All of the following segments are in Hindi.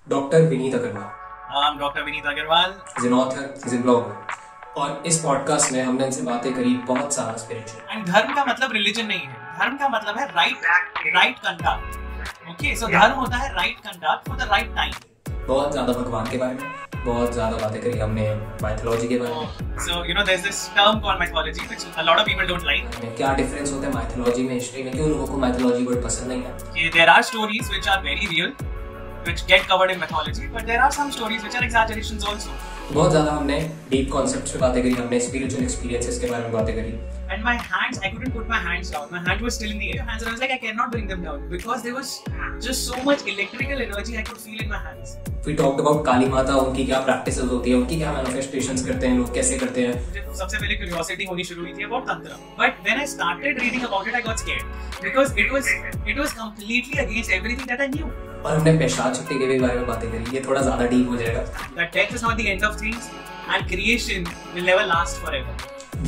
Doctor Vineet Agarwal. Doctor Vineet Agarwal is an author, is an blogger. और इस पॉडकास्ट में हमने इनसे बातें करी बहुत सारा स्पिरिचुअल। एंड धर्म का मतलब रिलीजन नहीं है, धर्म का मतलब है राइट कंडक्ट। ओके, सो धर्म होता है right conduct for the right time. बहुत ज्यादा भगवान के बारे में बहुत ज्यादा बातें करी हमने, माइथोलॉजी के बारे में। So you know there is this term called mythology which a lot of people don't like. क्या डिफरेंस होता है माइथोलॉजी में, हिस्ट्री में, क्यों लोगों को माइथोलॉजी वर्ड पसंद नहीं है। कि there are stories which are very real which get covered in mythology, but there are some stories which are exaggerations also. बहुत ज्यादा हमने डीप कॉन्सेप्ट्स पे बातें करी, हमने स्पिरिचुअल एक्सपीरियंसेस के बारे में बातें करी। And my hands, I couldn't put my hands down. My hands were still in the air. Hands, and I was like, I cannot bring them down because there was just so much electrical energy I could feel in my hands. We talked about काली माता, उनकी क्या प्रैक्टिसेस होती है, उनकी क्या मैनिफेस्टेशंस करते हैं लोग, कैसे करते हैं। मुझे सबसे पहले क्यूरियोसिटी होनी शुरू हुई थी about tantra. But when I started reading about it, I got scared because it was completely against everything that I knew. और हमने पेशाब छुट्टी के भी बारे में बातें करी, ये थोड़ा ज्यादा डीप हो जाएगा। That death is not the end of things and creation will never last forever.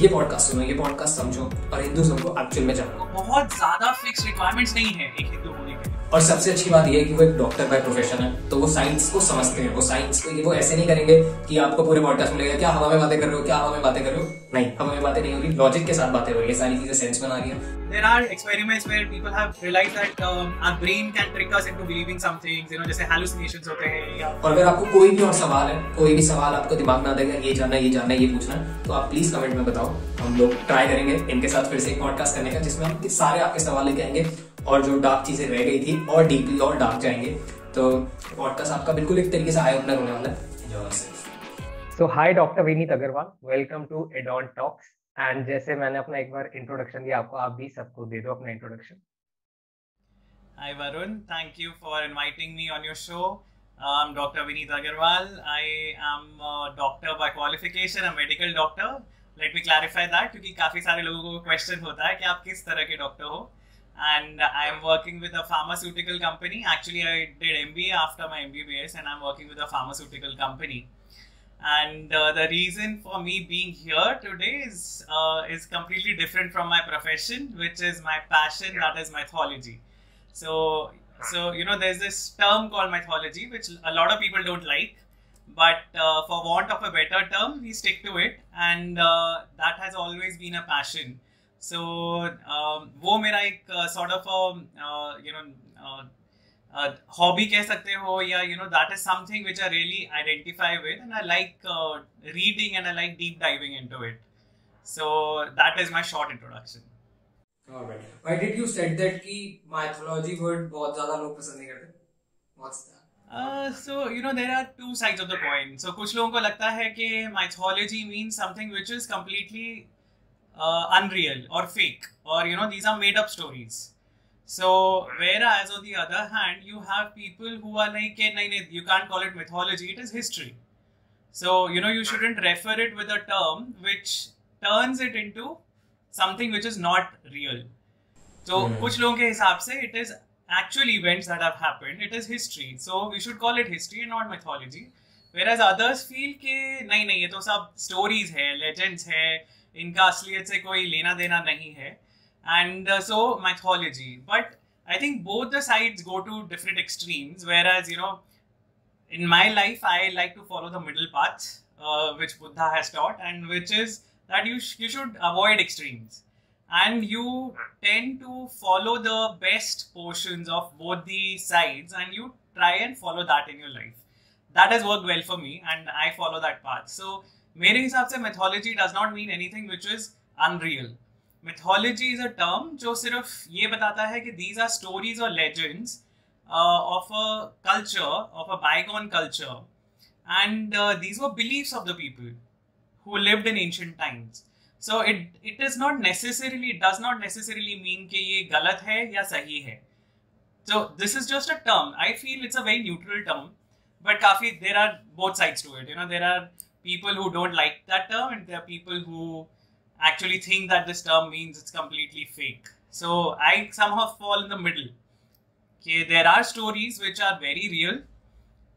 ये पॉडकास्ट सुनो, ये पॉडकास्ट समझो और हिंदुइज्म को एक्चुअल में जानो। बहुत ज्यादा फिक्स रिक्वायरमेंट्स नहीं है एक हिंदू होने के लिए। और सबसे अच्छी बात ये है कि वो एक डॉक्टर बाय प्रोफेशन है, तो वो साइंस को समझते हैं। वो साइंस को वो ऐसे नहीं करेंगे कि आपको पूरे पॉडकास्ट में लगेगा क्या हवा में बातें कर रहे हो, क्या हवा में बातें कर रहे हो। नहीं, हवा में बातें नहीं हो रही, लॉजिक के साथ बातें हो रही है, सारी चीजें सेंस बना रही है। There are experiments where people have realized that our brain can trick us into believing some things, you know, जैसे hallucinations होते हैं या। और अगर आपको कोई भी और सवाल है, कोई भी सवाल आपको दिमाग में आ जाएगा, ये जानना है, ये जानना है, ये पूछना है, तो आप प्लीज कमेंट में बताओ। हम लोग ट्राई करेंगे इनके साथ फिर से एक पॉडकास्ट करने का, जिसमें हम सारे आपके सवाल लेके आएंगे और जो डार्क चीजें रह गई थी और डीपली और डार्क जाएंगे। तो पॉडकास्ट आपका बिल्कुल एक तरीके से आई ओपनर होने वाला है। So hi doctor Vineet Agarwal, welcome to addon talks. And जैसे मैंने अपना एक बार इंट्रोडक्शन दिया आपको, आप भी सबको दे दो अपना introduction. Hi Varun, thank you for inviting me on your show. I'm Dr. Vineet Agarwal. I am a doctor by qualification, a medical doctor. Let me clarify that क्योंकि काफी सारे लोगों को क्वेश्चन होता है कि आप किस तरह के डॉक्टर हो। And I am working with a pharmaceutical company. Actually, I did MBA after my MBBS, and I'm working with a pharmaceutical company. And the reason for me being here today is completely different from my profession, which is my passion, that is mythology. So you know, there's this term called mythology, which a lot of people don't like, but for want of a better term, we stick to it, and that has always been a passion. So वो मेरा एक sort of a hobby कह सकते हो, या you know, that is something which I really identify with, and I like reading and I like deep diving into it. So that is my short introduction. Alright. Why did you said that कि mythology word बहुत ज़्यादा लोग पसंद नहीं करते? What's that? So you know, there are two sides of the coin. So कुछ लोगों को लगता है कि mythology means something which is completely unreal or fake, or you know, these are made up stories. So whereas on the other hand, you have people who are like, nahin, you can't call it mythology, it is history. So you know, you shouldn't refer it with a term which turns it into something which is not real. So कुछ लोगों के हिसाब से it is actual events that have happened, it is history, so we should call it history and not mythology. Whereas others feel कि नहीं, ये तो सब stories है, legends है, इनका असलियत से कोई लेना देना नहीं है. And so mythology, but I think both the sides go to different extremes, whereas you know, in my life I like to follow the middle path, which Buddha has taught, and which is that you should avoid extremes, and you tend to follow the best portions of both the sides, and you try and follow that in your life. That has worked well for me, and I follow that path. So मेरे हिसाब से mythology does not mean anything which is unreal. Mythology is a term जो सिर्फ ये बताता है कि these are stories or legends of a culture, of a bygone culture, and these were beliefs of the people who lived in ancient times. So it does not necessarily mean कि ये गलत है या सही है. So this is just a term. I feel it's a very neutral term, but there are both sides to it. You know, there are people who don't like that term, and there are people who actually think that this term means it's completely fake. So I somehow fall in the middle. Okay, there are stories which are very real,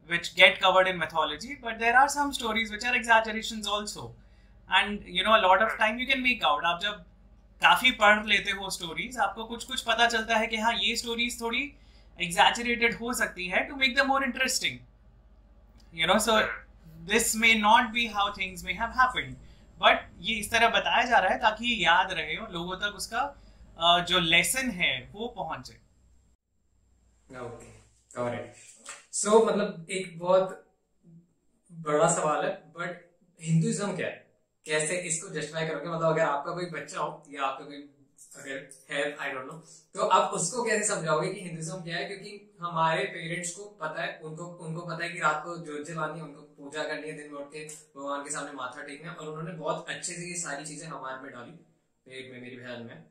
which get covered in mythology, but there are some stories which are exaggerations also. And you know, a lot of time you can make out. आप जब काफी पढ़ लेते हो stories, आपको कुछ पता चलता है कि हाँ, ये stories थोड़ी exaggerated हो सकती है to make them more interesting. you know, so this may not be how things may have happened, but ये इस तरह बताया जा रहा है ताकि ये याद रहे और लोगों तक उसका जो लेसन है वो पहुंचे. Okay, alright. सो मतलब एक बहुत बड़ा सवाल है, बट हिंदुइज्म क्या है, कैसे इसको जस्टिफाई करोगे? मतलब अगर आपका कोई बच्चा हो या आपका कोई अगर है, आई डोंट नो, तो आप उसको कैसे समझाओगे कि हिंदुइज्म क्या है? क्योंकि हमारे पेरेंट्स को पता है, उनको पता है कि रात को ज्योत जलानी है, उनको पूजा करनी है, दिन में उठ के भगवान के सामने माथा टेकना है, और उन्होंने बहुत अच्छे से ये सारी चीजें हमारे में डाली, पेट में, मेरी बहन में.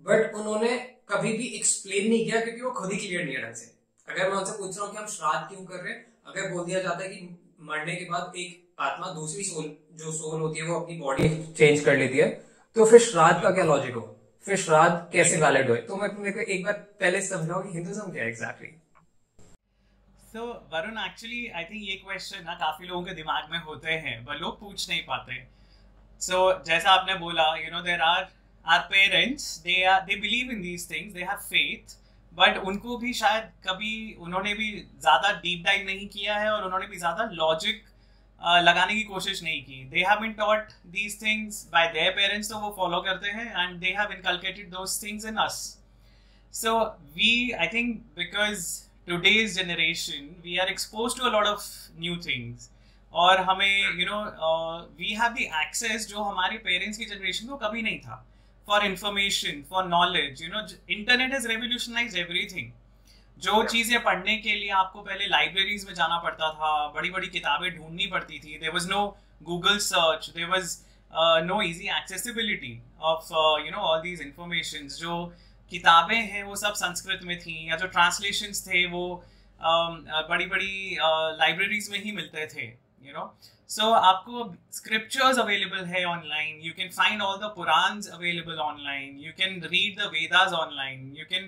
बट उन्होंने कभी भी एक्सप्लेन नहीं किया, क्योंकि वो खुद ही क्लियर नहीं है ढंग से. अगर मैं उनसे पूछ रहा हूँ कि हम श्राद्ध क्यों कर रहे हैं, अगर बोल दिया जाता है कि मरने के बाद एक आत्मा दूसरी सोल होती है वो अपनी बॉडी चेंज कर लेती है, तो फिर श्राद्ध का क्या लॉजिक हो, फिर श्राद्ध कैसे वैलिड हो? तो मेरे को एक बार पहले समझाओ कि हिंदुइज्म क्या है exactly. So Varun, actually I think ये क्वेश्चन ना काफी लोगों के दिमाग में होते हैं पर लोग पूछ नहीं पाते. So जैसा आपने बोला, you know, there are our parents, they believe in these things, they have faith, but उनको भी शायद कभी उन्होंने भी ज्यादा डीप डाइव नहीं किया है और उन्होंने भी ज्यादा लॉजिक लगाने की कोशिश नहीं की. They have been taught these things by their parents, तो वो फॉलो करते हैं and they have inculcated those things in us. So we, I think because today's generation we are exposed to a lot of new things, और हमें you know we have the access जो हमारे पेरेंट्स की जनरेशन को कभी नहीं था, for information, for knowledge. You know, internet has revolutionised everything. जो चीजें पढ़ने के लिए आपको पहले लाइब्रेरीज में जाना पड़ता था, बड़ी बड़ी किताबें ढूंढनी पड़ती थी, there was no Google search, there was no easy accessibility of you know all these informations. जो किताबें हैं वो सब संस्कृत में थी, या जो ट्रांसलेशंस थे वो बड़ी बड़ी लाइब्रेरीज में ही मिलते थे, यू नो. So आपको scriptures available है online, you can find all the Purans available online, you can read the Vedas online, you can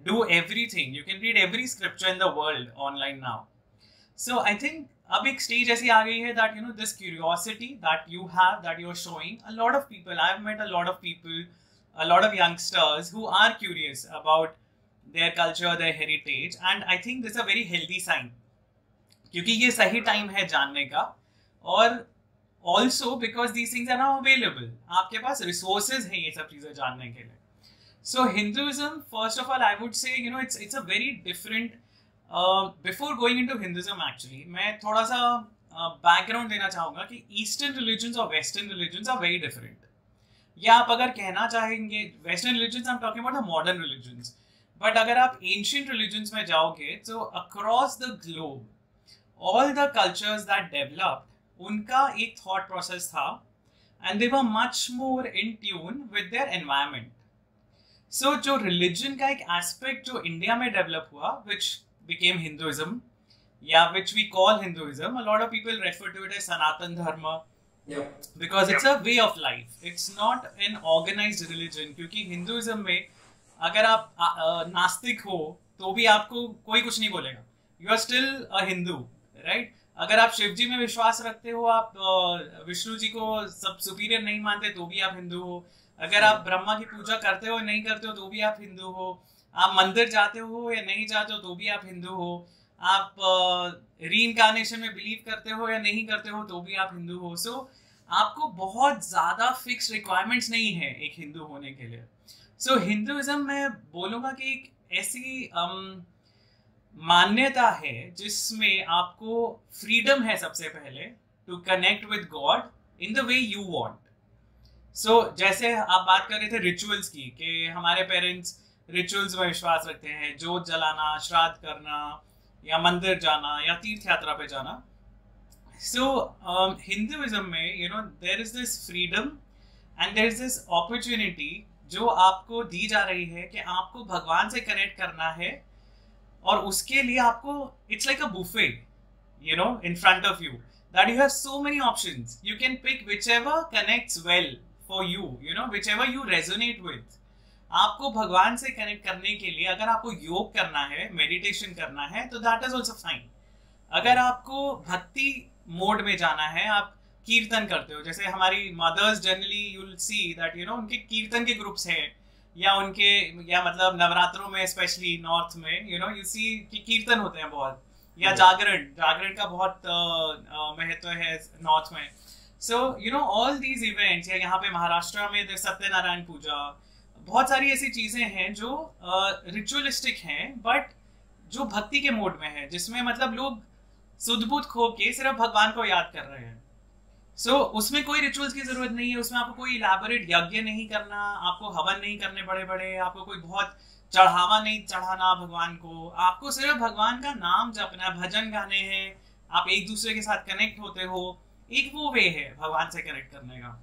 do everything, you can read every scripture in the world online now. So I think अब एक stage ऐसी आ गई है that, you know, this curiosity that you have, that you're showing, a lot of people, I've met a lot of people, a lot of youngsters who are curious about their culture, their heritage, and I think this is a very healthy sign, क्योंकि ये सही टाइम है जानने का, और also because these things are now available, आपके पास रिसोर्सेज हैं ये सब चीजें जानने के लिए. So Hinduism, first of all I would say, you know, it's a very different. Before going into Hinduism, actually मैं थोड़ा सा बैकग्राउंड देना चाहूंगा कि ईस्टर्न रिलीजन्स और western religions are very different. या आप अगर कहना चाहेंगे western religions, I am talking about the modern religions, but अगर आप एंशिएंट रिलीजन्स में जाओगे तो across the globe all the cultures that developed, उनका एक thought process था, and they were much more in tune with their environment. So जो religion का एक aspect जो इंडिया में develop हुआ, which became Hinduism, या which we call Hinduism, a lot of people refer to it as Sanatan Dharma, because it's a way of life, it's not an organized religion. क्योंकि Hinduism में अगर आप नास्तिक हो तो भी आपको कोई कुछ नहीं बोलेगा, you are still a Hindu, right? अगर आप शिव जी में विश्वास रखते हो, आप विष्णु जी को सब सुपीरियर नहीं मानते, तो भी आप हिंदू हो. अगर आप ब्रह्मा की पूजा करते हो नहीं करते हो, तो भी आप हिंदू हो. आप मंदिर जाते हो या नहीं जाते हो, तो भी आप हिंदू हो. आप रीइंकार्नेशन में बिलीव करते हो या नहीं करते हो, तो भी आप हिंदू हो. सो आपको बहुत ज्यादा फिक्स रिक्वायरमेंट्स नहीं है एक हिंदू होने के लिए. सो हिंदुइज्म मैं बोलूँगा कि एक ऐसी मान्यता है जिसमें आपको फ्रीडम है सबसे पहले to connect with God in the way you want. So जैसे आप बात कर रहे थे रिचुअल्स की, कि हमारे पेरेंट्स रिचुअल्स में विश्वास रखते हैं, जोत जलाना, श्राद्ध करना, या मंदिर जाना, या तीर्थ यात्रा पे जाना. सो हिंदुइज्म में, you know, there is this freedom and there is this opportunity जो आपको दी जा रही है कि आपको भगवान से कनेक्ट करना है, और उसके लिए आपको it's like a buffet, you know, in front of you, that you have so many options. You can pick whichever connects well for you, you know, whichever you resonate with. आपको भगवान से कनेक्ट करने के लिए अगर आपको योग करना है, मेडिटेशन करना है, तो दैट इज ऑल्सो फाइन. अगर आपको भक्ति मोड में जाना है, आप कीर्तन करते हो, जैसे हमारी mothers generally you will see that, you know, उनके कीर्तन के ग्रुप्स हैं, या उनके, या मतलब नवरात्रों में स्पेशली नॉर्थ में, यू नो, यू सी कि कीर्तन होते हैं बहुत, या जागरण जागरण का बहुत महत्व है नॉर्थ में. So you know all these events, या यहाँ पे महाराष्ट्र में सत्यनारायण पूजा, बहुत सारी ऐसी चीजें हैं जो रिचुअलिस्टिक हैं बट जो भक्ति के मोड में है, जिसमें मतलब लोग सुध बुध खो के सिर्फ भगवान को याद कर रहे हैं. उसमें कोई रिचुअल्स की जरूरत नहीं है, उसमें आपको कोई इलैबोरेट यज्ञ नहीं करना, आपको हवन नहीं करने बड़े बड़े, आपको कोई बहुत चढ़ावा नहीं चढ़ाना भगवान को, आपको सिर्फ भगवान का नाम जपना है, भजन गाने हैं, आप एक दूसरे के साथ कनेक्ट होते हो. एक वो वे है भगवान से कनेक्ट करने का.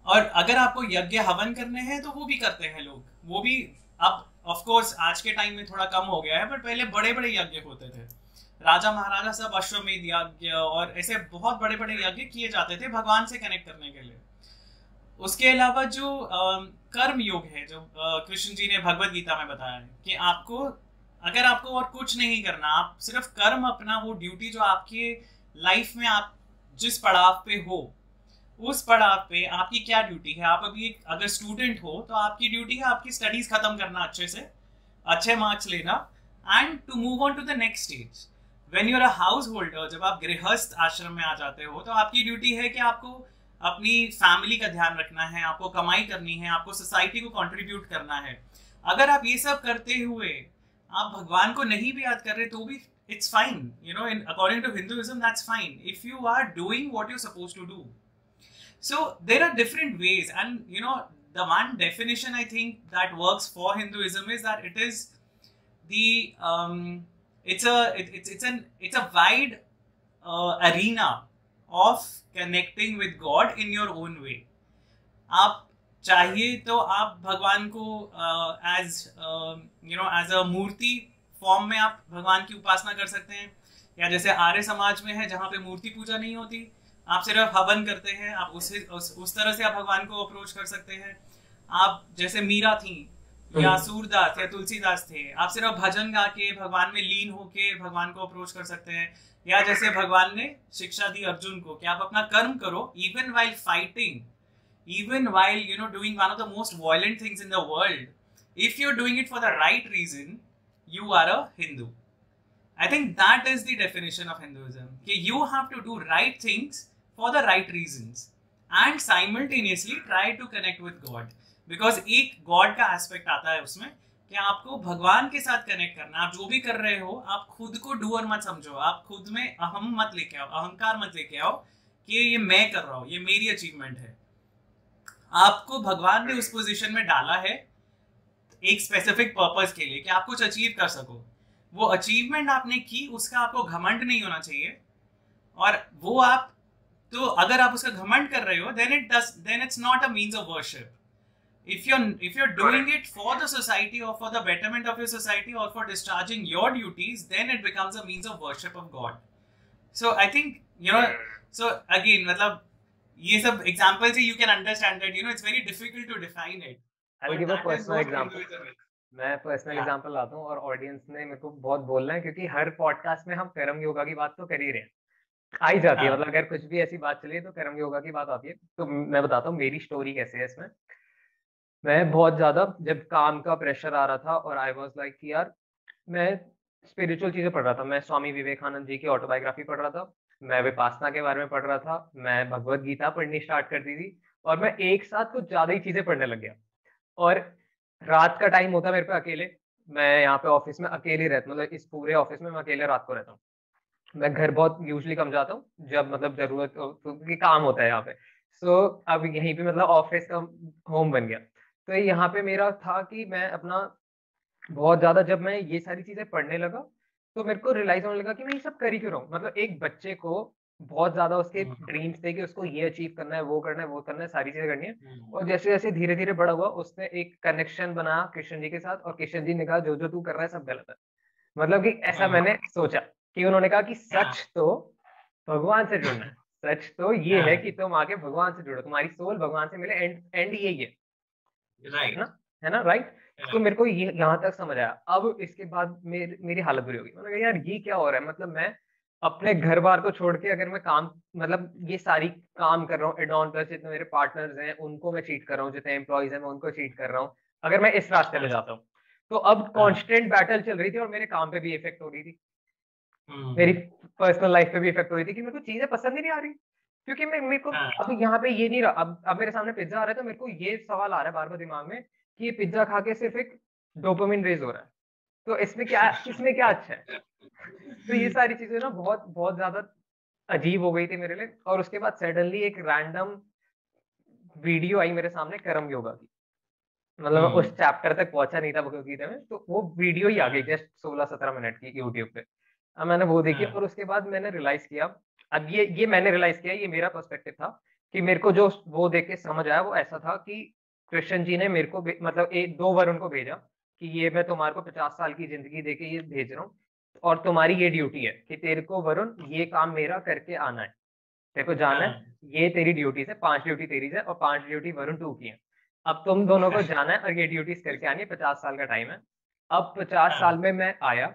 और अगर आपको यज्ञ हवन करने हैं तो वो भी करते हैं लोग, वो भी अब ऑफ कोर्स आज के टाइम में थोड़ा कम हो गया है, बट पहले बड़े बड़े यज्ञ होते थे. राजा महाराजा सब अश्वमेध यज्ञ और ऐसे बहुत बड़े बड़े यज्ञ किए जाते थे भगवान से कनेक्ट करने के लिए. उसके अलावा जो कर्म योग है, जो कृष्ण जी ने भगवत गीता में बताया है कि आपको, अगर आपको और कुछ नहीं करना, आप सिर्फ कर्म अपना वो ड्यूटी जो आपके लाइफ में आप जिस पड़ाव पे हो, उस पड़ाव पे आपकी क्या ड्यूटी है. आप अभी अगर स्टूडेंट हो तो आपकी ड्यूटी है आपकी स्टडीज खत्म करना अच्छे से, अच्छे मार्क्स लेना, and to move on to the next stage. When you are a householder, जब आप गृहस्थ आश्रम में आ जाते हो तो आपकी ड्यूटी है कि आपको अपनी फैमिली का ध्यान रखना है, आपको कमाई करनी है, आपको सोसाइटी को कंट्रीब्यूट करना है. अगर आप ये सब करते हुए आप भगवान को नहीं भी याद कर रहे तो भी it's fine, you know, according to Hinduism that's fine if you are doing what you're supposed to do. So there are different ways, and you know, the one definition I think that works for Hinduism is that it is it's a wide arena of connecting with God in your own way. आप चाहिए तो आप भगवान को as a मूर्ति फॉर्म में आप भगवान की उपासना कर सकते हैं, या जैसे आर्य समाज में है जहाँ पे मूर्ति पूजा नहीं होती, आप सिर्फ हवन करते हैं, आप उस तरह से आप भगवान को अप्रोच कर सकते हैं. आप जैसे मीरा थी या सूरदास या तुलसीदास थे, आप सिर्फ भजन गा के भगवान में लीन होके भगवान को अप्रोच कर सकते हैं. या जैसे भगवान ने शिक्षा दी अर्जुन को कि आप अपना कर्म करो, even while fighting, even while doing one of the most violent things in the world, if you're doing it for the right reason, you are a Hindu. I think that is the definition of Hinduism. Okay, you have to do right things for the right reasons and simultaneously try to connect with God, because एक God का aspect आता है उसमें कि आपको भगवान के साथ कनेक्ट करना. आप जो भी कर रहे हो, आप खुद को डूअर मत समझो, आप खुद में अहम मत लेके आओ, अहंकार मत लेके आओ कि ये मैं कर रहा हूँ, ये मेरी अचीवमेंट है. आपको भगवान ने उस पोजीशन में डाला है एक स्पेसिफिक पर्पस के लिए कि आप कुछ अचीव कर सको. वो अचीवमेंट आपने की, उसका आपको घमंड नहीं होना चाहिए. और वो आप तो अगर आप उसका घमंड कर रहे हो, then it's not a means of worship. If you're doing it for the society or for the betterment of your society or for discharging your duties, then it becomes a means of worship of God. So I think so again, मतलब ये सब एग्जांपल से you can understand that it's very difficult to define it. I'll give a personal example. मैं पर्सनल एग्जांपल लाता हूँ और ऑडियंस ने मेरे को बहुत बोलना है, क्योंकि हर पॉडकास्ट में हम कर्म योगा की बात तो कर ही रहे हैं, आई जाती है, मतलब अगर कुछ भी ऐसी बात चले तो कर्म योगा की बात आती है. तो मैं बताता हूँ मेरी स्टोरी कैसे है इसमें. मैं बहुत ज्यादा जब काम का प्रेशर आ रहा था और आई वाज लाइक कि यार मैं स्पिरिचुअल चीजें पढ़ रहा था, मैं स्वामी विवेकानंद जी की ऑटोबायोग्राफी पढ़ रहा था, मैं विपासना के बारे में पढ़ रहा था, मैं भगवत गीता पढ़नी स्टार्ट कर दी थी, और मैं एक साथ कुछ ज्यादा ही चीजें पढ़ने लग गया. और रात का टाइम होता मेरे पे अकेले, मैं यहाँ पे ऑफिस में अकेले रहता, मतलब इस पूरे ऑफिस में मैं अकेले रात को रहता हूँ. मैं घर बहुत यूजुअली कम जाता हूँ, जब मतलब जरूरत क्योंकि काम होता है यहाँ पे. सो अब यहीं पे मतलब ऑफिस का होम बन गया. तो यहाँ पे मेरा था कि मैं अपना बहुत ज्यादा, जब मैं ये सारी चीजें पढ़ने लगा तो मेरे को रियलाइज होने लगा कि मैं ये सब कर ही क्यों रहा हूँ. मतलब एक बच्चे को बहुत ज्यादा उसके ड्रीम्स थे कि उसको ये अचीव करना है, वो करना है, वो करना है, सारी चीजें करनी है. और जैसे जैसे धीरे धीरे बड़ा हुआ, उसने एक कनेक्शन बनाया कृष्ण जी के साथ, और कृष्ण जी ने कहा जो जो तू कर रहा है सब गलत है. मतलब कि ऐसा मैंने सोचा कि उन्होंने कहा कि सच तो भगवान से जुड़ना है, सच तो ये है कि तुम आके भगवान से जुड़ो, तुम्हारी सोल भगवान से मिले, एंड यही है, राइट ना, है ना, राइट. तो मेरे को ये यहाँ तक समझ आया. अब इसके बाद मेरी हालत बुरी होगी. मैंने कहा यार ये क्या हो रहा है, मतलब मैं अपने घर बार को छोड़ के अगर मैं काम, मतलब ये सारी काम कर रहा हूँ, एडॉन प्लस जितने मेरे पार्टनर्स हैं उनको मैं चीट कर रहा हूँ, जितने एम्प्लॉइज हैं मैं उनको चीट कर रहा हूँ, अगर मैं इस रास्ते में जाता हूँ. तो अब कॉन्स्टेंट बैटल चल रही थी और मेरे काम पे भी इफेक्ट हो रही थी. मेरी पर्सनल लाइफ पे भी इफेक्ट हुई थी कि मेरे को चीजें पसंद ही नहीं आ रही, क्योंकि मेरे को अब यहाँ पे ये नहीं रहा। अब मेरे सामने पिज्जा आ रहा है तो मेरे को ये सवाल आ रहा है बार बार दिमाग में कि ये पिज्जा खा के सिर्फ एक डोपामिन रेज हो रहा है, तो इसमें क्या अच्छा है। तो ये सारी चीजें ना बहुत बहुत ज्यादा अजीब हो गई थी मेरे लिए। और उसके बाद सडनली एक रैंडम वीडियो आई मेरे सामने कर्म योगा की, मतलब मैं उस चैप्टर तक पहुंचा नहीं था भगवदगीता में, तो वो वीडियो ही आ गई जस्ट 16-17 मिनट की यूट्यूब पे। अब मैंने वो देखी और उसके बाद मैंने रियलाइज किया, अब ये मैंने रियलाइज किया, ये मेरा पर्सपेक्टिव था कि मेरे को जो वो देख के समझ आया वो ऐसा था कि कृष्ण जी ने मेरे को मतलब दो वरुण को भेजा कि ये मैं तुम्हारे को 50 साल की जिंदगी देके ये भेज रहा हूँ और तुम्हारी ये ड्यूटी है कि तेरे को वरुण ये काम मेरा करके आना है, तेरे को जाना है, ये तेरी ड्यूटी है, 5 ड्यूटी तेरी है और 5 ड्यूटी वरुण 2 की है। अब तुम दोनों को जाना है और ये ड्यूटीज करके आनी है, 50 साल का टाइम है। अब 50 साल में मैं आया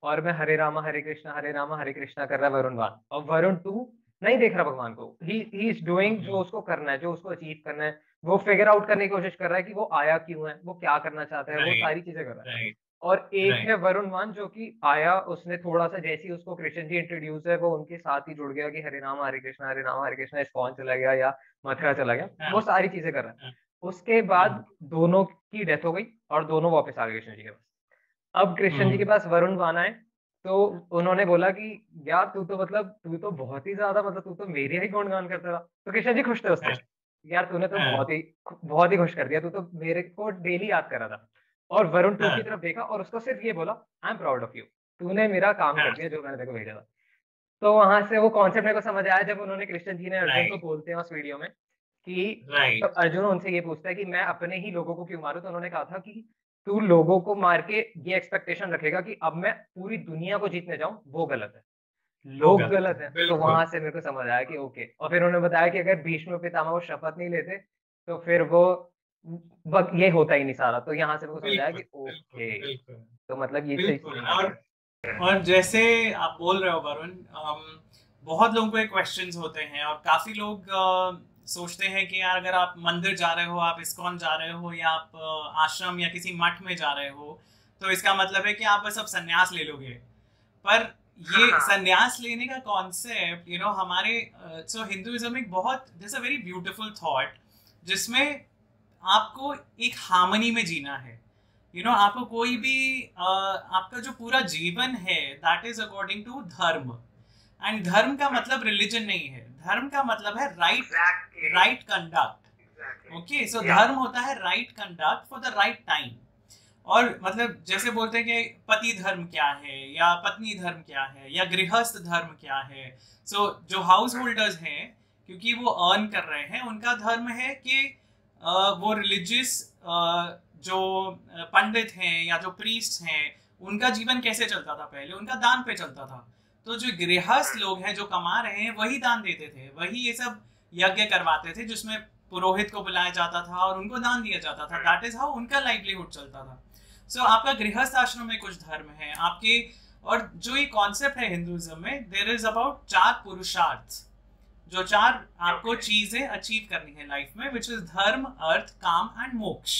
और मैं हरे रामा हरे कृष्णा कर रहा है वरुण 1, और वरुण 2 नहीं देख रहा भगवान को, ही इज डूइंग जो उसको करना है, जो उसको अचीव करना है, वो फिगर आउट करने की कोशिश कर रहा है कि वो आया क्यों है, वो क्या करना चाहता है, वो सारी चीजें कर रहा है। और एक है वरुण 1 जो कि आया, उसने थोड़ा सा जैसे ही उसको कृष्ण जी इंट्रोड्यूस है वो उनके साथ ही जुड़ गया कि हरे रामा हरे कृष्णा इस्कॉन चला गया या मथुरा चला गया, वो सारी चीजें कर रहा है। उसके बाद दोनों की डेथ हो गई और दोनों वापस आ गए कृष्ण जी के पास। अब कृष्ण जी के पास वरुण 1 आए तो उन्होंने बोला कि यार तू तो बहुत ही ज्यादा तू तो मेरे ही गुणगान करता था। तो कृष्ण जी खुश थे उससे, यार तूने तो बहुत ही खुश कर दिया, तू तो मेरे को डेली याद कर रहा था। और वरुण 2 की तरफ देखा और उसको सिर्फ ये बोला, I am proud of you, तूने मेरा काम कर दिया जो मैंने तेरे को भेजा था। तो वहां से वो कॉन्सेप्ट मेरे को समझ आया जब उन्होंने कृष्ण जी ने अर्जुन को बोलते हैं उस वीडियो में कि तो अर्जुन उनसे ये पूछता है कि मैं अपने ही लोगों को क्यों मारूं, तो उन्होंने कहा था कि तू लोगों को मार के ये एक्सपेक्टेशन रखेगा कि अब मैं पूरी दुनिया को जीतने जाऊं, वो गलत है, लोग गलत है। तो वहां से मेरे को समझ आया कि ओके। और फिर उन्होंने बताया कि अगर भीष्म पितामह वो शपथ नहीं लेते तो फिर वो ये होता ही नहीं सारा। तो यहाँ से मेरे को समझ आया कि ओके, तो मतलब ये चीज। और जैसे आप बोल रहे हो वरुण, बहुत लोगों को क्वेश्चंस होते हैं और काफी लोग सोचते हैं कि यार अगर आप मंदिर जा रहे हो, आप इस्कॉन जा रहे हो या आप आश्रम या किसी मठ में जा रहे हो तो इसका मतलब है कि आप बस अब संन्यास ले लोगे। पर ये संन्यास लेने का कॉन्सेप्ट हमारे सो हिंदुइज्म में बहुत this a very beautiful thought जिसमें आपको एक हार्मनी में जीना है। आपको कोई भी आपका जो पूरा जीवन है दैट इज अकॉर्डिंग टू धर्म। एंड धर्म का मतलब रिलीजन नहीं है, धर्म का मतलब है राइट कंडक्ट। ओके, सो धर्म होता है right conduct for the right time. और मतलब जैसे बोलते हैं कि पति धर्म क्या है या पत्नी धर्म क्या है या गृहस्थ धर्म क्या है। सो जो हाउस होल्डर्स हैं क्योंकि वो अर्न कर रहे हैं, उनका धर्म है कि वो रिलीजियस जो पंडित हैं या जो प्रीस्ट हैं उनका जीवन कैसे चलता था, पहले उनका दान पे चलता था। तो जो गृहस्थ लोग हैं जो कमा रहे हैं वही दान देते थे, वही ये सब यज्ञ करवाते थे जिसमें पुरोहित को बुलाया जाता था और उनको दान दिया जाता था। दैट इज हाउ उनका लाइवलीहुड चलता था। सो आपका गृहस्थ आश्रम में कुछ धर्म है आपके। और जो ये कॉन्सेप्ट है हिंदुइज्म में, देयर इज अबाउट 4 पुरुषार्थ, जो 4 आपको चीजें अचीव करनी है लाइफ में, विच इज धर्म, अर्थ, काम एंड मोक्ष।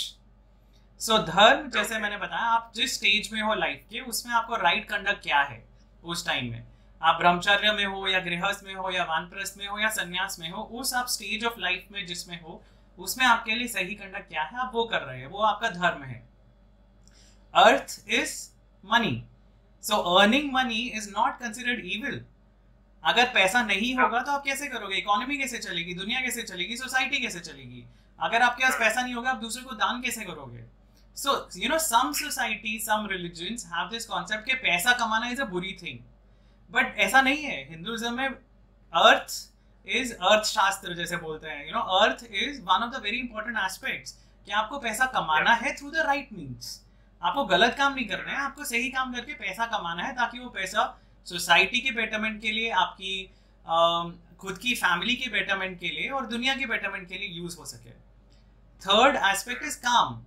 सो धर्म जैसे मैंने बताया, आप जिस स्टेज में हो लाइफ के उसमें आपको राइट कंडक्ट क्या है उस टाइम में, आप ब्रह्मचर्य में हो या गृहस्थ में हो या वानप्रस्थ में हो या संन्यास में हो, उस आप स्टेज ऑफ लाइफ में जिसमें हो उसमें आपके लिए सही कंडक्ट क्या है आप वो कर रहे हैं, वो आपका धर्म है। Earth is money, so earning money is not considered evil. अगर पैसा नहीं होगा तो आप कैसे करोगे, इकोनॉमी कैसे चलेगी, दुनिया कैसे चलेगी, सोसाइटी कैसे चलेगी। अगर आपके पास पैसा नहीं होगा आप दूसरे को दान कैसे करोगे। सो some society, some religions have this concept कि पैसा कमाना इज अ बुरी थिंग, बट ऐसा नहीं है। हिंदुइज्म में अर्थ इज, अर्थ शास्त्र जैसे बोलते हैं, earth is one of the very important aspects कि आपको पैसा कमाना है थ्रू द राइट मीन्स। आपको गलत काम नहीं करना है, आपको सही काम करके पैसा कमाना है ताकि वो पैसा सोसाइटी के बेटरमेंट के लिए, आपकी खुद की फैमिली के बेटरमेंट के लिए और दुनिया के बेटरमेंट के लिए यूज हो सके। थर्ड एस्पेक्ट इज काम।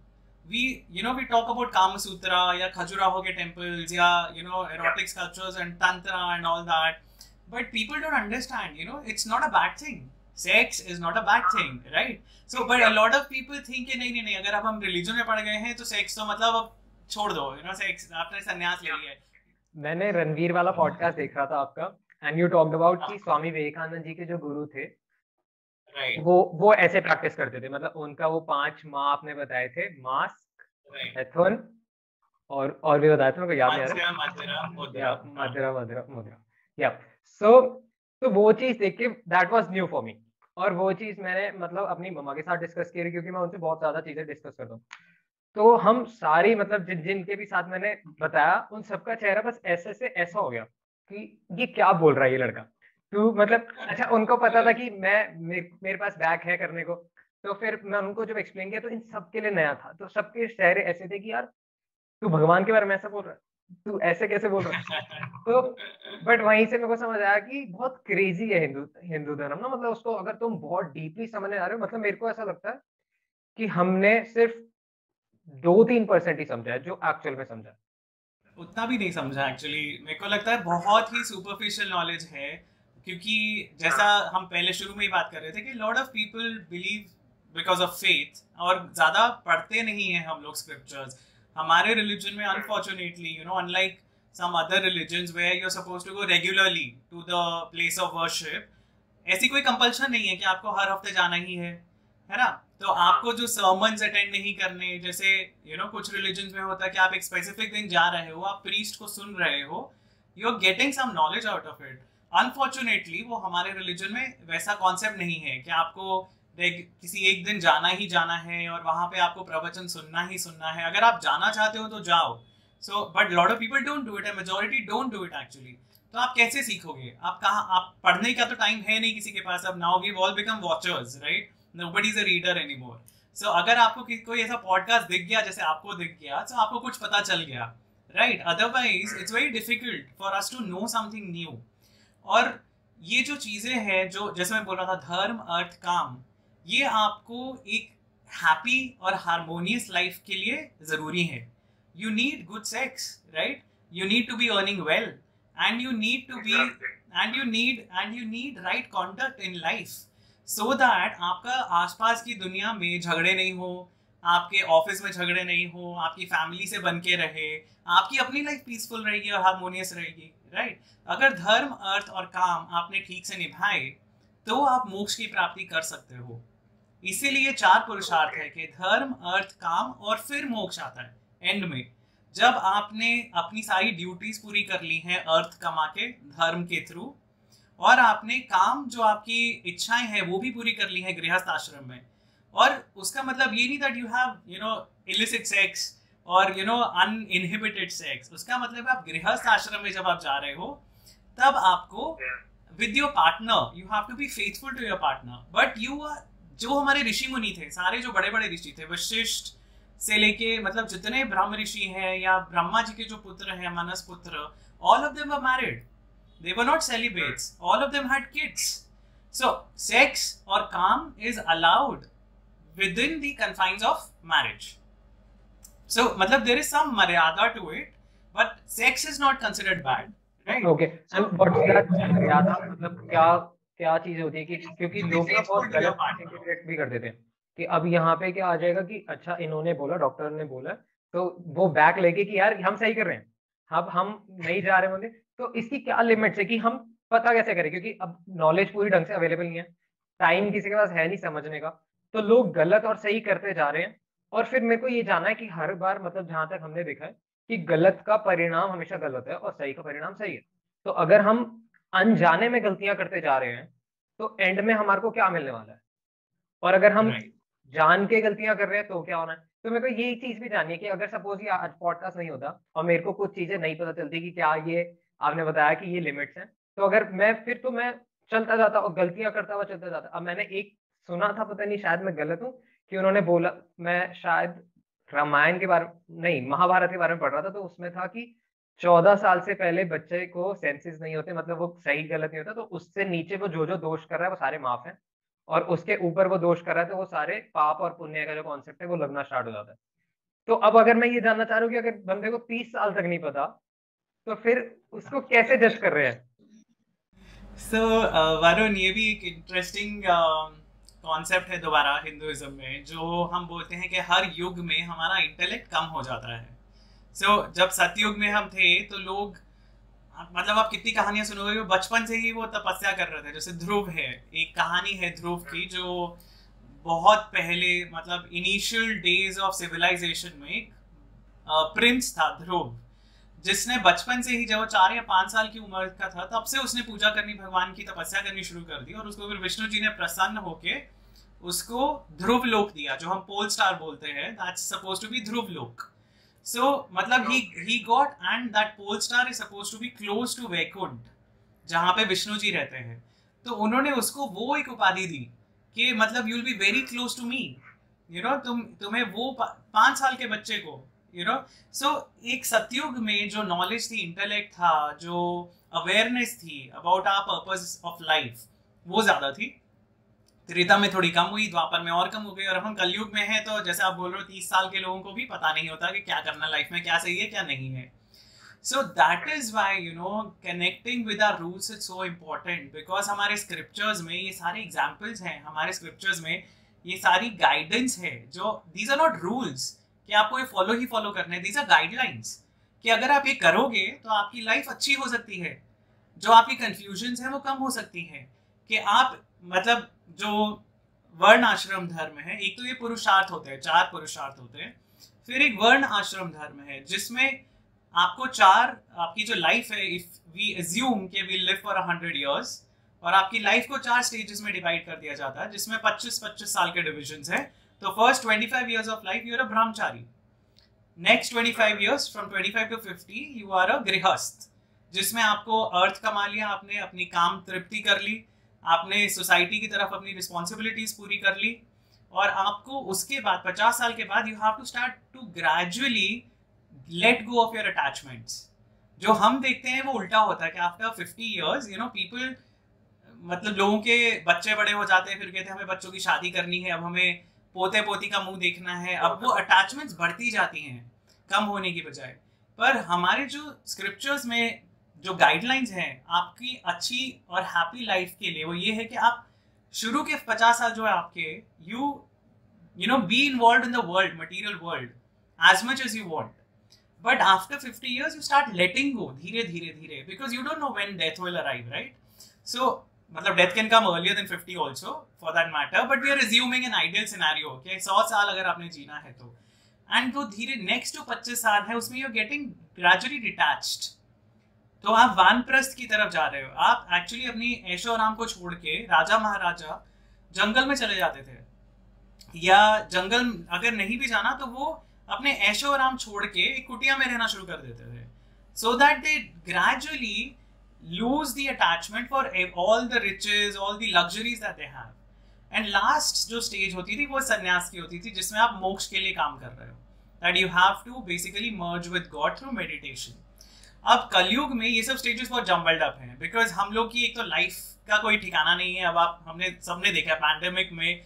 we talk about Kama Sutra या Khajuraho के temples या erotic sculptures and tantra and all that, but people don't understand, it's not a bad thing. Sex is not a bad thing, right? So but a lot of people think कि नहीं अगर अब हम religion में पड़ गए हैं तो sex तो मतलब अब छोड़ दो, sex आपने संन्यास ले लिया है। मैंने रणवीर वाला पॉडकास्ट देख रहा था आपका, एंड यू टॉक्ड अबाउट कि स्वामी विवेकानंद जी के जो गुरु थे वो ऐसे प्रैक्टिस करते थे, मतलब उनका वो 5 माँ आपने बताए थे, मास्क, एथोन और भी बताया था, मेरे को याद नहीं आ रहा, मदरा मदरा मुद्रा, या सो तो वो चीज देख के that was new for me, और वो चीज मैंने मतलब अपनी मम्मा के साथ डिस्कस की, क्योंकि मैं उनसे बहुत ज्यादा चीजें डिस्कस करता हूँ। तो हम सारी मतलब जिनके भी साथ मैंने बताया, उन सबका चेहरा बस ऐसे से ऐसा हो गया कि ये क्या बोल रहा है ये लड़का, तू मतलब अच्छा, उनको पता था कि मेरे पास बैक है करने को, तो फिर मैं उनको जब एक्सप्लेन किया तो इन सबके लिए नया था, तो सबके चेहरे ऐसे थे कि यार तू भगवान के बारे में ऐसा बोल रहा है, तू ऐसे कैसे बोल रहा है। तो बट वहीं से मेरे को समझ आया कि बहुत क्रेजी है हिंदू धर्म ना, मतलब उसको अगर तुम बहुत डीपली समझने आ रहे हो, मतलब मेरे को ऐसा लगता है कि हमने सिर्फ 2-3% ही समझा है जो एक्चुअल में समझा, उतना भी नहीं समझा एक्चुअली। मेरे को लगता है बहुत ही सुपरफिशियल नॉलेज है, क्योंकि जैसा हम पहले शुरू में ही बात कर रहे थे कि lot of people believe because of faith, और ज्यादा पढ़ते नहीं है हम लोग स्क्रिप्चर्स। हमारे रिलीजन में unfortunately unlike some other religions where you're supposed to go regularly to the place of worship, ऐसी कोई कंपल्शन नहीं है कि आपको हर हफ्ते जाना ही है ना। तो आपको जो सर्मन्स अटेंड नहीं करने, जैसे कुछ रिलीजन्स में होता है कि आप एक स्पेसिफिक दिन जा रहे हो, आप प्रीस्ट को सुन रहे हो, you are getting some knowledge out of it. Unfortunately वो हमारे रिलीजन में वैसा कॉन्सेप्ट नहीं है कि आपको किसी एक दिन जाना ही जाना है और वहां पे आपको प्रवचन सुनना ही सुनना है। अगर आप जाना चाहते हो तो जाओ, so but lot of people don't do it and majority don't do it actually। तो आप कैसे सीखोगे? आप पढ़ने का तो टाइम है नहीं किसी के पास अब। now we've all become watchers, right? nobody is a reader anymore। so अगर आपको कोई ऐसा पॉडकास्ट दिख गया जैसे आपको दिख गया, तो आपको कुछ पता चल गया, right? otherwise it's very difficult for us to know something new। और ये जो चीजें हैं, जो जैसे मैं बोल रहा था, धर्म अर्थ काम, ये आपको एक हैप्पी और हार्मोनियस लाइफ के लिए जरूरी है। You need good sex, right? You need to be earning well, and you need right conduct in life, so that आपका आसपास की दुनिया में झगड़े नहीं हो, आपके ऑफिस में झगड़े नहीं हो, आपकी फैमिली से बन के रहे, आपकी अपनी लाइफ पीसफुल रहेगी और हार्मोनियस रहेगी, राइट? अगर धर्म अर्थ और काम आपने ठीक से निभाए तो आप मोक्ष की प्राप्ति कर सकते हो। इसीलिए 4 पुरुषार्थ है कि धर्म अर्थ काम और फिर मोक्ष आता है एंड में। जब आपने अपनी सारी ड्यूटीज पूरी कर ली हैं अर्थ कमा के धर्म के थ्रू, और आपने काम जो आपकी इच्छाएं हैं वो भी पूरी कर ली हैं गृहस्थ आश्रम में, और उसका मतलब ये नहीं that you have illicit sex और अनइनहिबिटेड सेक्स। उसका मतलब आप गृहस्थ आश्रम में जब आप जा रहे हो, तब आपको with your partner you have to be faithful to your partner. But जो हमारे ऋषि मुनि थे, सारे जो बड़े बड़े ऋषि थे, वशिष्ठ से लेके मतलब जितने ब्रह्म ऋषि हैं या ब्रह्मा जी के जो पुत्र हैं, मानस पुत्र, all of them were married, they were not celibates, all of them had kids। so sex or काम is allowed within the confines of marriage। so मतलब there is some maryada to it, but sex is not considered bad, right? okay, and what is that maryada, मतलब क्या चीज होती है कि क्योंकि लोग ना बहुत गलत इंटरप्रेट भी कर देते हैं कि अब यहाँ पे क्या आ जाएगा कि अच्छा इन्होंने बोला, डॉक्टर ने बोला, तो वो बैक लेके कि यार हम सही कर रहे हैं, अब हम नहीं जा रहे होंगे, तो इसकी क्या लिमिट्स है कि हम पता कैसे करें, क्योंकि अब नॉलेज पूरी ढंग से अवेलेबल नहीं है, टाइम किसी के पास है नहीं समझने का, तो लोग गलत और सही करते जा रहे हैं। और फिर मेरे को ये जानना है कि हर बार मतलब जहां तक हमने देखा है कि गलत का परिणाम हमेशा गलत है और सही का परिणाम सही है। तो अगर हम अनजाने में गलतियां करते जा रहे हैं तो एंड में हमारे को क्या मिलने वाला है, और अगर हम जान के गलतियां कर रहे हैं तो क्या होना है। तो मेरे को ये चीज भी जाननी है कि अगर सपोज ये आज पॉडकास्ट नहीं होता और मेरे को कुछ चीजें नहीं पता चलती कि क्या ये आपने बताया कि ये लिमिट्स हैं, तो अगर मैं चलता जाता और गलतियां करता हुआ चलता जाता। अब मैंने एक सुना था, पता नहीं शायद मैं गलत हूँ, कि उन्होंने बोला, मैं शायद रामायण के बारे में नहीं महाभारत के बारे में पढ़ रहा था, तो उसमें था कि 14 साल से पहले बच्चे को सेंसेस नहीं होते, मतलब वो सही गलत नहीं होता, तो उससे नीचे वो जो दोष कर रहा है वो सारे माफ है, और उसके ऊपर वो दोष कर रहा है तो वो सारे पाप और पुण्य का जो कॉन्सेप्ट है वो लगना स्टार्ट हो जाता है। तो अब अगर मैं ये जानना चाह रहा हूँ कि अगर बंदे को 30 साल तक नहीं पता, तो फिर उसको कैसे जज कर रहे हैं? So वरुण, ये भी एक इंटरेस्टिंग कॉन्सेप्ट है दोबारा हिंदुइज्म में, जो हम बोलते हैं कि हर युग में हमारा इंटेलेक्ट कम हो जाता है। जब सतयुग में हम थे तो लोग मतलब आप कितनी कहानियां सुनोगे, वो बचपन से ही वो तपस्या कर रहे थे। जैसे ध्रुव है, एक कहानी है ध्रुव की, जो बहुत पहले मतलब इनिशियल डेज ऑफ सिविलाइजेशन में एक प्रिंस था ध्रुव, जिसने बचपन से ही, जब वो 4 या 5 साल की उम्र का था, तब से उसने पूजा करनी, भगवान की तपस्या करनी शुरू कर दी। और उसको फिर विष्णु जी ने प्रसन्न होके उसको ध्रुव लोक दिया, जो हम पोल स्टार बोलते हैं, दैट्स सपोज्ड टू बी ध्रुव लोक। So, मतलब he got, and that pole star is supposed to be close to Vaikuntha, जहाँ पे विष्णु जी रहते हैं। तो उन्होंने उसको वो एक उपाधि दी कि मतलब you'll be very close to me, you know, तुम्हें वो 5 साल के बच्चे को, you know, so एक सतयुग में जो नॉलेज थी, इंटेलेक्ट था, जो अवेयरनेस थी about our purpose of life, वो ज्यादा थी। त्रेता में थोड़ी कम हुई, द्वापर में और कम हो गई, और हम कलयुग में हैं, तो जैसे आप बोल रहे हो 30 साल के लोगों को भी पता नहीं होता कि क्या करना लाइफ में, क्या सही है क्या नहीं है। So that is why you know connecting with our roots is so important, because हमारे स्क्रिप्चर्स में ये सारे एग्जाम्पल्स हैं, हमारे स्क्रिप्चर्स में ये सारी गाइडेंस है, जो दीज आर नॉट रूल्स कि आपको ये फॉलो ही फॉलो करने, दीज आर गाइडलाइंस कि अगर आप ये करोगे तो आपकी लाइफ अच्छी हो सकती है, जो आपकी कंफ्यूजन्स हैं वो कम हो सकती हैं, कि आप मतलब जो वर्ण आश्रम धर्म है, एक तो ये पुरुषार्थ होते हैं, 4 पुरुषार्थ होते हैं, फिर एक वर्ण आश्रम धर्म है जिसमें आपको 4, आपकी जो लाइफ है, इफ वी अज्यूम कि वी लिव फॉर 100 years, और आपकी लाइफ को 4 स्टेजेस में डिवाइड कर दिया जाता है, जिसमें 25-25 साल के डिविजन्स हैं। तो first 25 years of life you are a brahmachari, next 25 years from 25 to 50 you are a grihastha, जिसमें आपको अर्थ कमा लिया आपने, अपनी काम तृप्ति कर ली, आपने सोसाइटी की तरफ अपनी रिस्पॉन्सिबिलिटीज पूरी कर ली, और आपको उसके बाद 50 साल के बाद you have to start to gradually let go of your attachments. जो हम देखते हैं वो उल्टा होता है कि after 50 years you know people, मतलब लोगों के बच्चे बड़े हो जाते हैं, फिर कहते हैं हमें बच्चों की शादी करनी है, अब हमें पोते पोती का मुंह देखना है, अब वो अटैचमेंट्स बढ़ती जाती हैं कम होने की बजाय। पर हमारे जो स्क्रिप्चर्स में जो गाइडलाइंस हैं आपकी अच्छी और हैप्पी लाइफ के लिए, वो ये है कि आप शुरू के 50 साल जो है आपके, you know be involved in the world, material world as much as you want, but after 50 years you start letting go धीरे धीरे धीरे, because you don't know when death will arrive, right? So मतलब death can come earlier than 50 also for that matter, but we are assuming an ideal scenario कि 100 साल अगर आपने जीना है तो, एंड वो धीरे नेक्स्ट जो 25 साल है उसमें you are getting gradually detached. तो आप वानप्रस्थ की तरफ जा रहे हो, आप एक्चुअली अपनी ऐशो आराम को छोड़ के, राजा महाराजा जंगल में चले जाते थे, या जंगल अगर नहीं भी जाना तो वो अपने ऐशो आराम छोड़ के एक कुटिया में रहना शुरू कर देते थे, so that they gradually lose the attachment for all the riches, all the luxuries that they have. And last जो stage होती थी वो संन्यास की होती थी, जिसमें आप मोक्ष के लिए काम कर रहे हो, that you have to basically merge with God through meditation. अब कलयुग में ये सब stages बहुत jumbled up हैं, because हम लोग की एक तो लाइफ का कोई ठिकाना नहीं है। अब आप हमने सबने देखा पैंडेमिक में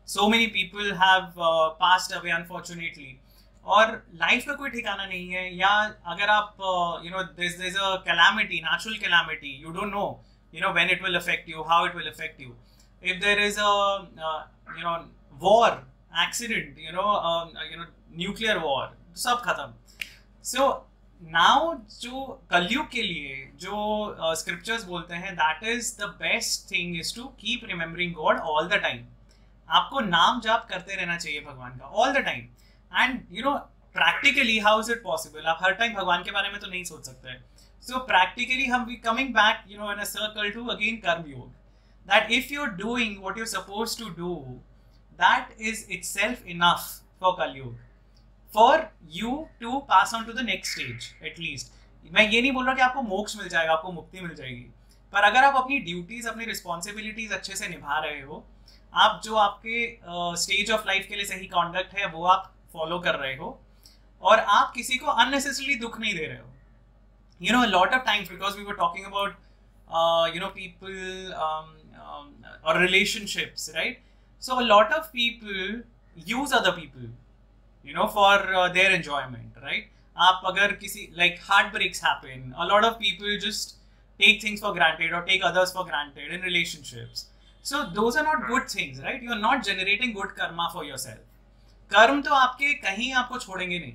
so many people have passed away unfortunately, और लाइफ का कोई ठिकाना नहीं है। या अगर आप you know there's a calamity, natural calamity, you don't know you know when it will affect you, how it will affect you. If there is a you know war, accident, you know nuclear war, सब खत्म। So now जो कलयुग के लिए जो scriptures बोलते हैं, that is the best thing is to keep remembering God all the time. आपको नाम जाप करते रहना चाहिए भगवान का all the time. And you know practically how is it possible? आप हर टाइम भगवान के बारे में तो नहीं सोच सकते। So practically हम we coming back you know in a circle to again कर्म योग, that if you're doing what you're supposed to do, that is itself enough for Kalyug, for you to pass on to the next stage at least. मैं ये नहीं बोल रहा कि आपको मोक्ष मिल जाएगा, आपको मुक्ति मिल जाएगी, पर अगर आप अपनी ड्यूटीज, अपनी रिस्पॉन्सिबिलिटीज अच्छे से निभा रहे हो, आप जो आपके स्टेज ऑफ लाइफ के लिए सही कॉन्डक्ट है वो आप फॉलो कर रहे हो, और आप किसी को अननेसेसरली दुख नहीं दे रहे हो, you know a lot of times, because we were talking about you know people or relationships, right? So a lot of people use other people you know for their enjoyment, right? आप अगर किसी like heartbreaks happen, a lot of people just take things for granted or take others for granted in relationships. So those are not good things, right? You are not generating good karma for yourself. कर्म तो आपके कहीं आपको छोड़ेंगे नहीं,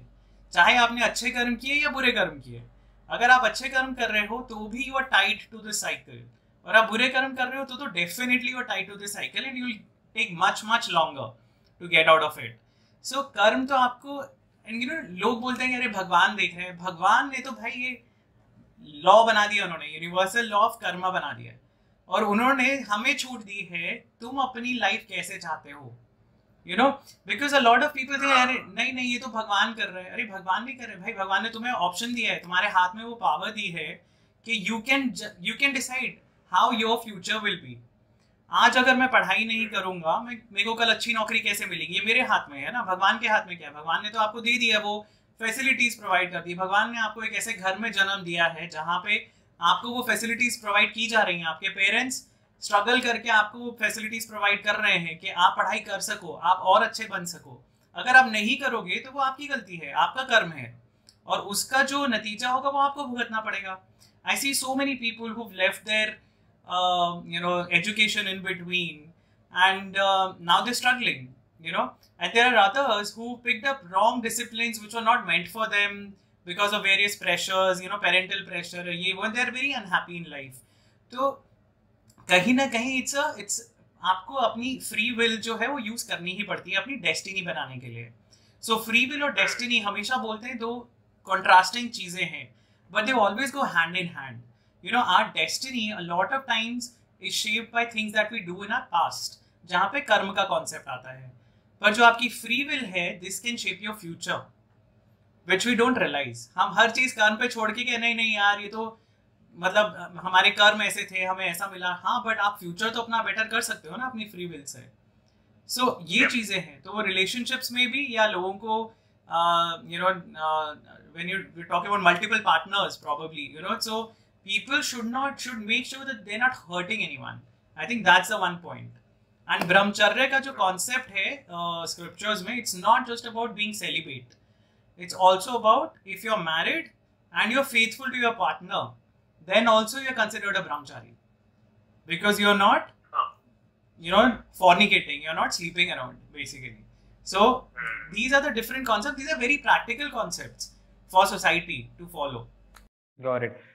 चाहे आपने अच्छे कर्म किए या बुरे कर्म किए। अगर आप अच्छे कर्म कर रहे हो तो भी you are tied to this cycle, और आप बुरे कर्म कर रहे हो तो definitely you are tied to this cycle and you will take much longer to get out of it. So कर्म तो आपको, एंड यू नो लोग बोलते हैं अरे भगवान देख रहे हैं. भगवान ने तो भाई ये लॉ बना दिया, उन्होंने यूनिवर्सल लॉ ऑफ कर्मा बना दिया, और उन्होंने हमें छूट दी है तुम अपनी लाइफ कैसे चाहते हो. You know, because a lot of people think अरे नहीं ये तो भगवान कर रहे हैं. अरे भगवान नहीं कर रहे भाई, भगवान ने तुम्हें ऑप्शन दिया है, तुम्हारे हाथ में वो पावर दी है कि you can decide how your future will be. आज अगर मैं पढ़ाई नहीं करूंगा, मेरे को कल अच्छी नौकरी कैसे मिलेगी, ये मेरे हाथ में है ना. भगवान के हाथ में क्या है? भगवान ने तो आपको दे दिया, वो फैसिलिटीज प्रोवाइड कर दी. भगवान ने आपको एक ऐसे घर में जन्म दिया है जहाँ पे आपको वो फैसिलिटीज प्रोवाइड की जा रही हैं. आपके पेरेंट्स स्ट्रगल करके आपको वो फैसिलिटीज प्रोवाइड कर रहे हैं कि आप पढ़ाई कर सको, आप और अच्छे बन सको. अगर आप नहीं करोगे तो वो आपकी गलती है, आपका कर्म है, और उसका जो नतीजा होगा वो आपको भुगतना पड़ेगा. I see so many people who left their education in between, and now they're struggling, you know. And there are others who picked up wrong disciplines which were not meant for them because of various pressures, you know, parental pressure, ye wo, they're very unhappy in life. तो कहीं ना कहीं it's आपको अपनी फ्री विल जो है वो यूज करनी ही पड़ती है अपनी डेस्टिनी बनाने के लिए. सो फ्री विल और डेस्टिनी हमेशा बोलते हैं दो कॉन्ट्रास्टिंग चीजें हैं, but they always go hand in hand. You know, our destiny a lot of times is shaped by things that we do in our past, जहाँ पे कर्म का कॉन्सेप्ट आता है. पर जो आपकी फ्री विल है, this can shape your future, which we don't realize. हम हर चीज कर्म पे छोड़ के नहीं यार ये तो मतलब हमारे कर्म ऐसे थे, हमें ऐसा मिला. हाँ, बट आप फ्यूचर तो अपना बेटर कर सकते हो ना अपनी फ्री विल से. सो ये चीजें हैं. तो वो रिलेशनशिप्स में भी, या लोगों को you know, when you're talking about multiple partners probably, you know, so people should make sure that they're not hurting anyone. I think that's the one point. And brahmacharya का जो concept है scriptures में, it's not just about being celibate. It's also about if you're married and you're faithful to your partner, then also you're considered a brahmachari, because you're not, you know, fornicating, you're not sleeping around basically. So these are the different concepts. These are very practical concepts for society to follow. Got it.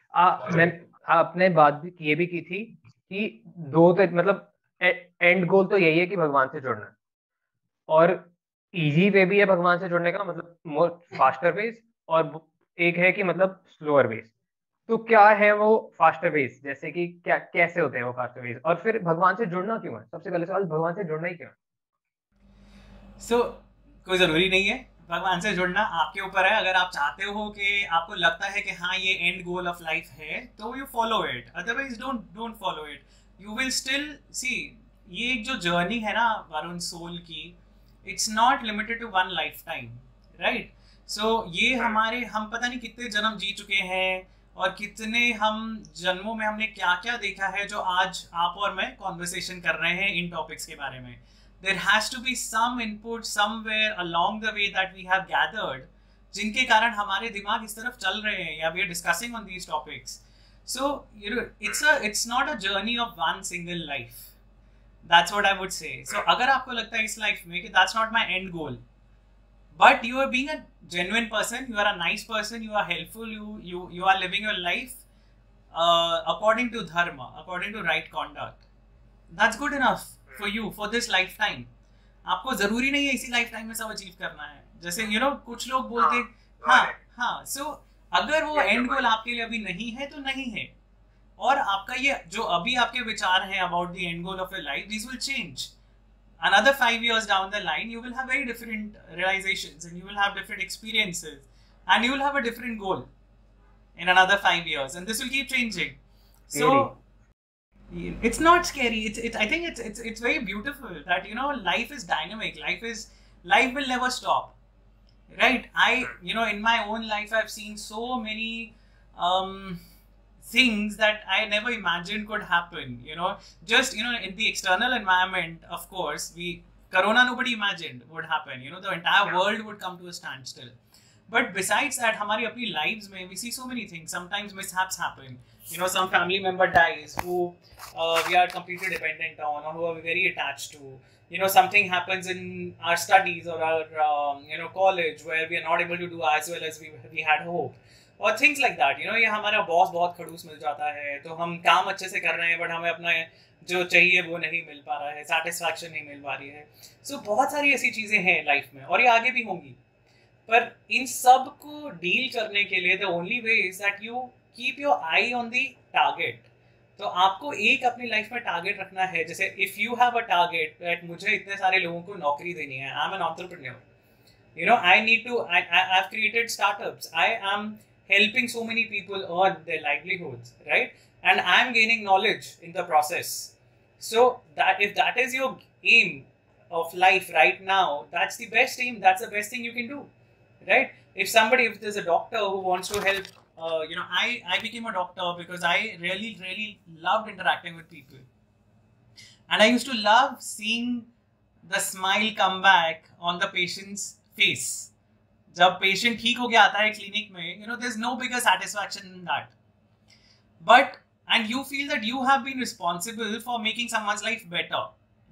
मैं आपने बात ये भी की थी कि दो तो मतलब एंड गोल तो यही है कि भगवान से जुड़ना, और इजी वे भी है भगवान से जुड़ने का, मतलब मोर फास्टर वेज, और एक है कि मतलब स्लोअर वेज. तो क्या है वो फास्टर वेज, जैसे कि क्या कैसे होते हैं वो फास्टर वेज, और फिर भगवान से जुड़ना क्यों है? सबसे पहले सवाल, भगवान से जुड़ना ही क्यों है? सो कोई जरूरी नहीं है भगवान से जुड़ना, आपके ऊपर है. अगर आप चाहते हो कि आपको लगता है कि हाँ ये एंड गोल ऑफ लाइफ है, तो you follow it. Otherwise don't follow it. You will still see, ये एक जो जर्नी है ना वरुण सोल की, it's not limited to one lifetime, right. So ये हम पता नहीं कितने जन्म जी चुके हैं, और कितने हम जन्मों में हमने क्या क्या देखा है जो आज आप और मैं कॉन्वर्सेशन कर रहे हैं इन टॉपिक्स के बारे में. There has to be some input somewhere along the way that we have gathered, जिनके कारण हमारे दिमाग इस तरफ चल रहे हैं, या we are discussing on these topics. So you know, it's not a journey of one single life. That's what I would say. So अगर आपको लगता है इस लाइफ में कि that's not my end goal, but you are being a genuine person, you are a nice person, you are helpful, you are living your life according to dharma, according to right conduct, that's good enough for you for this lifetime. आपको जरूरी नहीं है इसी लाइफटाइम में सब अचीव करना है. जैसे यू नो कुछ लोग बोलते हाँ. सो अगर वो एंड गोल आपके लिए अभी नहीं है तो नहीं है, और आपका ये जो अभी आपके विचार हैं about the end goal of your life, this will change. Another 5 years down the line, you will have very different realizations, and you will have different experiences, and you will have a different goal in another 5 years, and this will keep changing. So it's not scary. I think it's very beautiful that, you know, life is dynamic. Life will never stop, right? You know, in my own life, I've seen so many things that I never imagined could happen. You know, just, you know, in the external environment, of course, Corona nobody imagined would happen. You know, the entire world would come to a standstill. But besides that, हमारी अपनी lives में we see so many things. Sometimes mishaps happen. You know, some family member dies who we are completely dependent on, or who are very attached to. You know, something happens in our studies or our you know, college where we are not able to do as well as we had hoped. और things like that, you no, ये हमारा बॉस बहुत खड़ूस मिल जाता है, तो हम काम अच्छे से कर रहे हैं बट हमें अपना जो चाहिए वो नहीं मिल पा रहा है, सेटिस्फैक्शन नहीं मिल पा रही है. सो बहुत सारी ऐसी चीज़ें हैं लाइफ में और ये आगे भी होंगी. पर इन सब को डील करने के लिए the only way is that you keep your I on the target. तो आपको एक अपनी लाइफ में टारगेट रखना है. जैसे if you have a target that मुझे इतने सारे लोगों को नौकरी देनी है, I am an entrepreneur, you know, I've created startups, I am helping so many people earn their livelihoods, right? And I'm gaining knowledge in the process. So that if that is your aim of life right now, that's the best aim, that's the best thing you can do, right? If there's a doctor who wants to help, you know, I became a doctor because I really loved interacting with people, and I used to love seeing the smile come back on the patient's face. जब पेशेंट ठीक हो गया आता है क्लिनिक में, you know, there is no bigger satisfaction in that. But and you feel that you have been responsible for making someone's life better,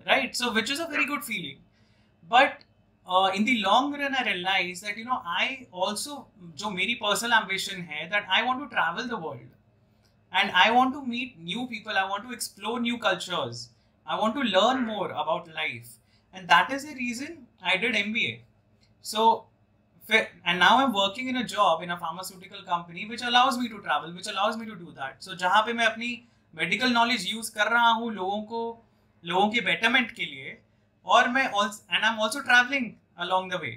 right? So which is a very good feeling. But in the long run I realize that, you know, I also, जो मेरी पर्सनल एम्बिशन है, that I want to travel the world and I want to meet new people, I want to explore new cultures, I want to learn more about life, and that is the reason I did MBA. So, and now I'm working in a job in a pharmaceutical company which allows me to travel, which allows me to do that. So जहाँ पे मैं अपनी medical knowledge use कर रहा हूँ लोगों के betterment के लिए, और मैं and I'm also traveling along the way.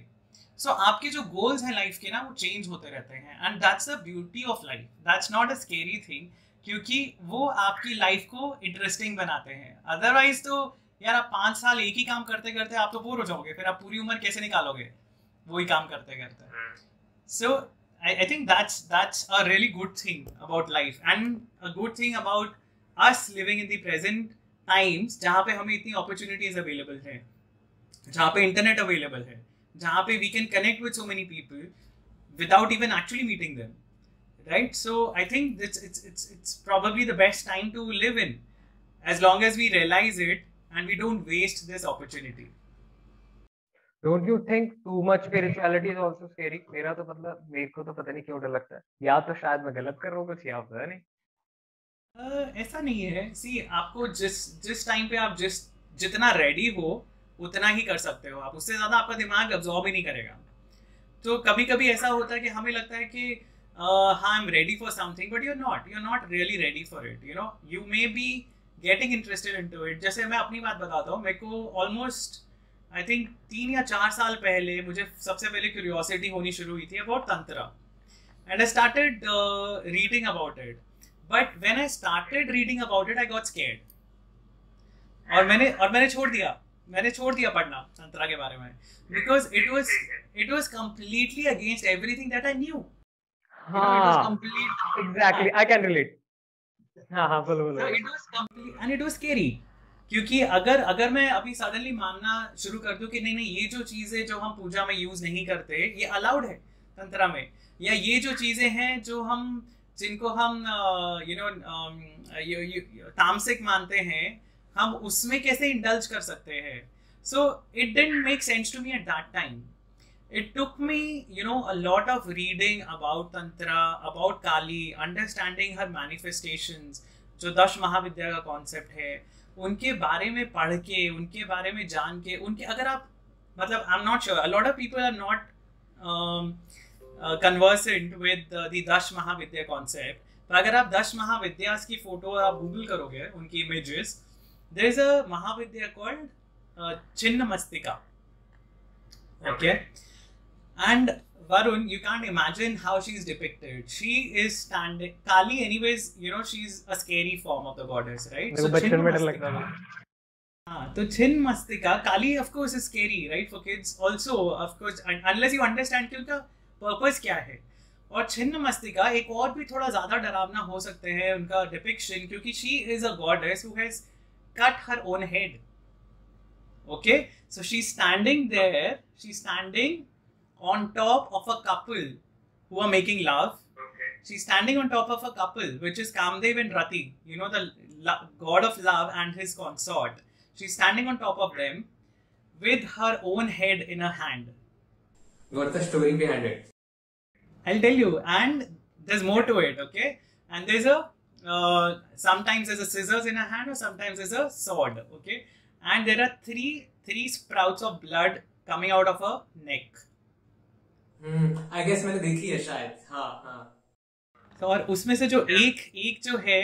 So आपके जो goals हैं life के ना, वो change होते रहते हैं, and that's the beauty of life. That's not a scary thing, क्योंकि वो आपकी लाइफ को इंटरेस्टिंग बनाते हैं. अदरवाइज तो यार आप 5 साल एक ही काम करते करते आप तो बोर हो जाओगे, फिर आप पूरी उम्र कैसे निकालोगे वही काम करते करते. So I think that's a really good thing about life, and a good thing about us living in the present times, जहाँ पे हमें इतनी अपॉर्चुनिटीज अवेलेबल है, जहाँ पे इंटरनेट अवेलेबल है, जहाँ पे we can connect with so many people without even actually meeting them. Right, so I think it's probably the best time to live in, as long as we realize it and we don't waste this opportunity. Don't you think too much spirituality is also scary? मेरा तो मतलब, मेरे को तो पता नहीं क्यों डर लगता है, या तो शायद मैं गलत कर रहा हूँ कुछ, या पता नहीं. ऐसा नहीं है. See, आपको जिस टाइम पे आप जितना रेडी हो उतना ही कर सकते हो आप, उससे ज्यादा आपका दिमाग अब्सॉर्ब ही नहीं करेगा. तो कभी कभी ऐसा होता है कि हमें लगता है कि I'm ready for something, but you're not really ready for it, you know. You may be getting interested into it. जैसे मैं अपनी बात बताता हूँ, मेरे को almost I think 3 या 4 साल पहले मुझे सबसे पहले curiosity होनी शुरू हुई थी about tantra, and I started reading about it. But when I started reading about it, I got scared, और मैंने छोड़ दिया पढ़ना tantra के बारे में, because it was completely against everything that I knew. Exactly, I can relate. हाँ बोलो. It was scary, क्योंकि अगर मैं अभी सडनली मानना शुरू कर दूं कि नहीं ये जो चीजें जो हम पूजा में यूज नहीं करते ये अलाउड है तंत्रा में, या ये जो चीजें हैं जिनको हम तामसिक मानते हैं, हम उसमें कैसे इंडल्ज कर सकते हैं. So it didn't make sense to me at that time. It took me, you know, a lot of reading about Tantra, about Kali, understanding her manifestations, जो 10 महाविद्या का कॉन्सेप्ट है, उनके बारे में पढ़ के, उनके बारे में जान के, उनके अगर आप मतलब आई am not sure, a lot of people are not conversant with the 10 mahavidya concept. पर अगर आप 10 महाविद्यास की फोटो आप गूगल करोगे, उनकी images, there is a Mahavidya called Chinnamstika. Okay. And Varun, you can't imagine how she's depicted. She is standing. Kali, anyways, you know, she's a scary form of the goddess, right? So Chinnamstika, Kali, of course, is scary, right? For kids also, of course, unless you understand कि उनका purpose क्या है. और Chinnamstika एक और भी थोड़ा ज़्यादा डरावना हो सकते हैं उनका depiction, क्योंकि she is a goddess who has cut her own head. Okay, so she's standing there. She's standing on top of a couple who are making love. Okay. She's standing on top of a couple, which is Kamdev and Rati, you know, the god of love and his consort. She's standing on top of them with her own head in her hand. What's the story behind it? I'll tell you. And there's more to it, okay? And there's a sometimes there's a scissors in a hand, or sometimes there's a sword, okay? And there are three sprouts of blood coming out of a neck. I guess मैंने देखी है शायद, हाँ हाँ। तो और उसमें से जो एक जो है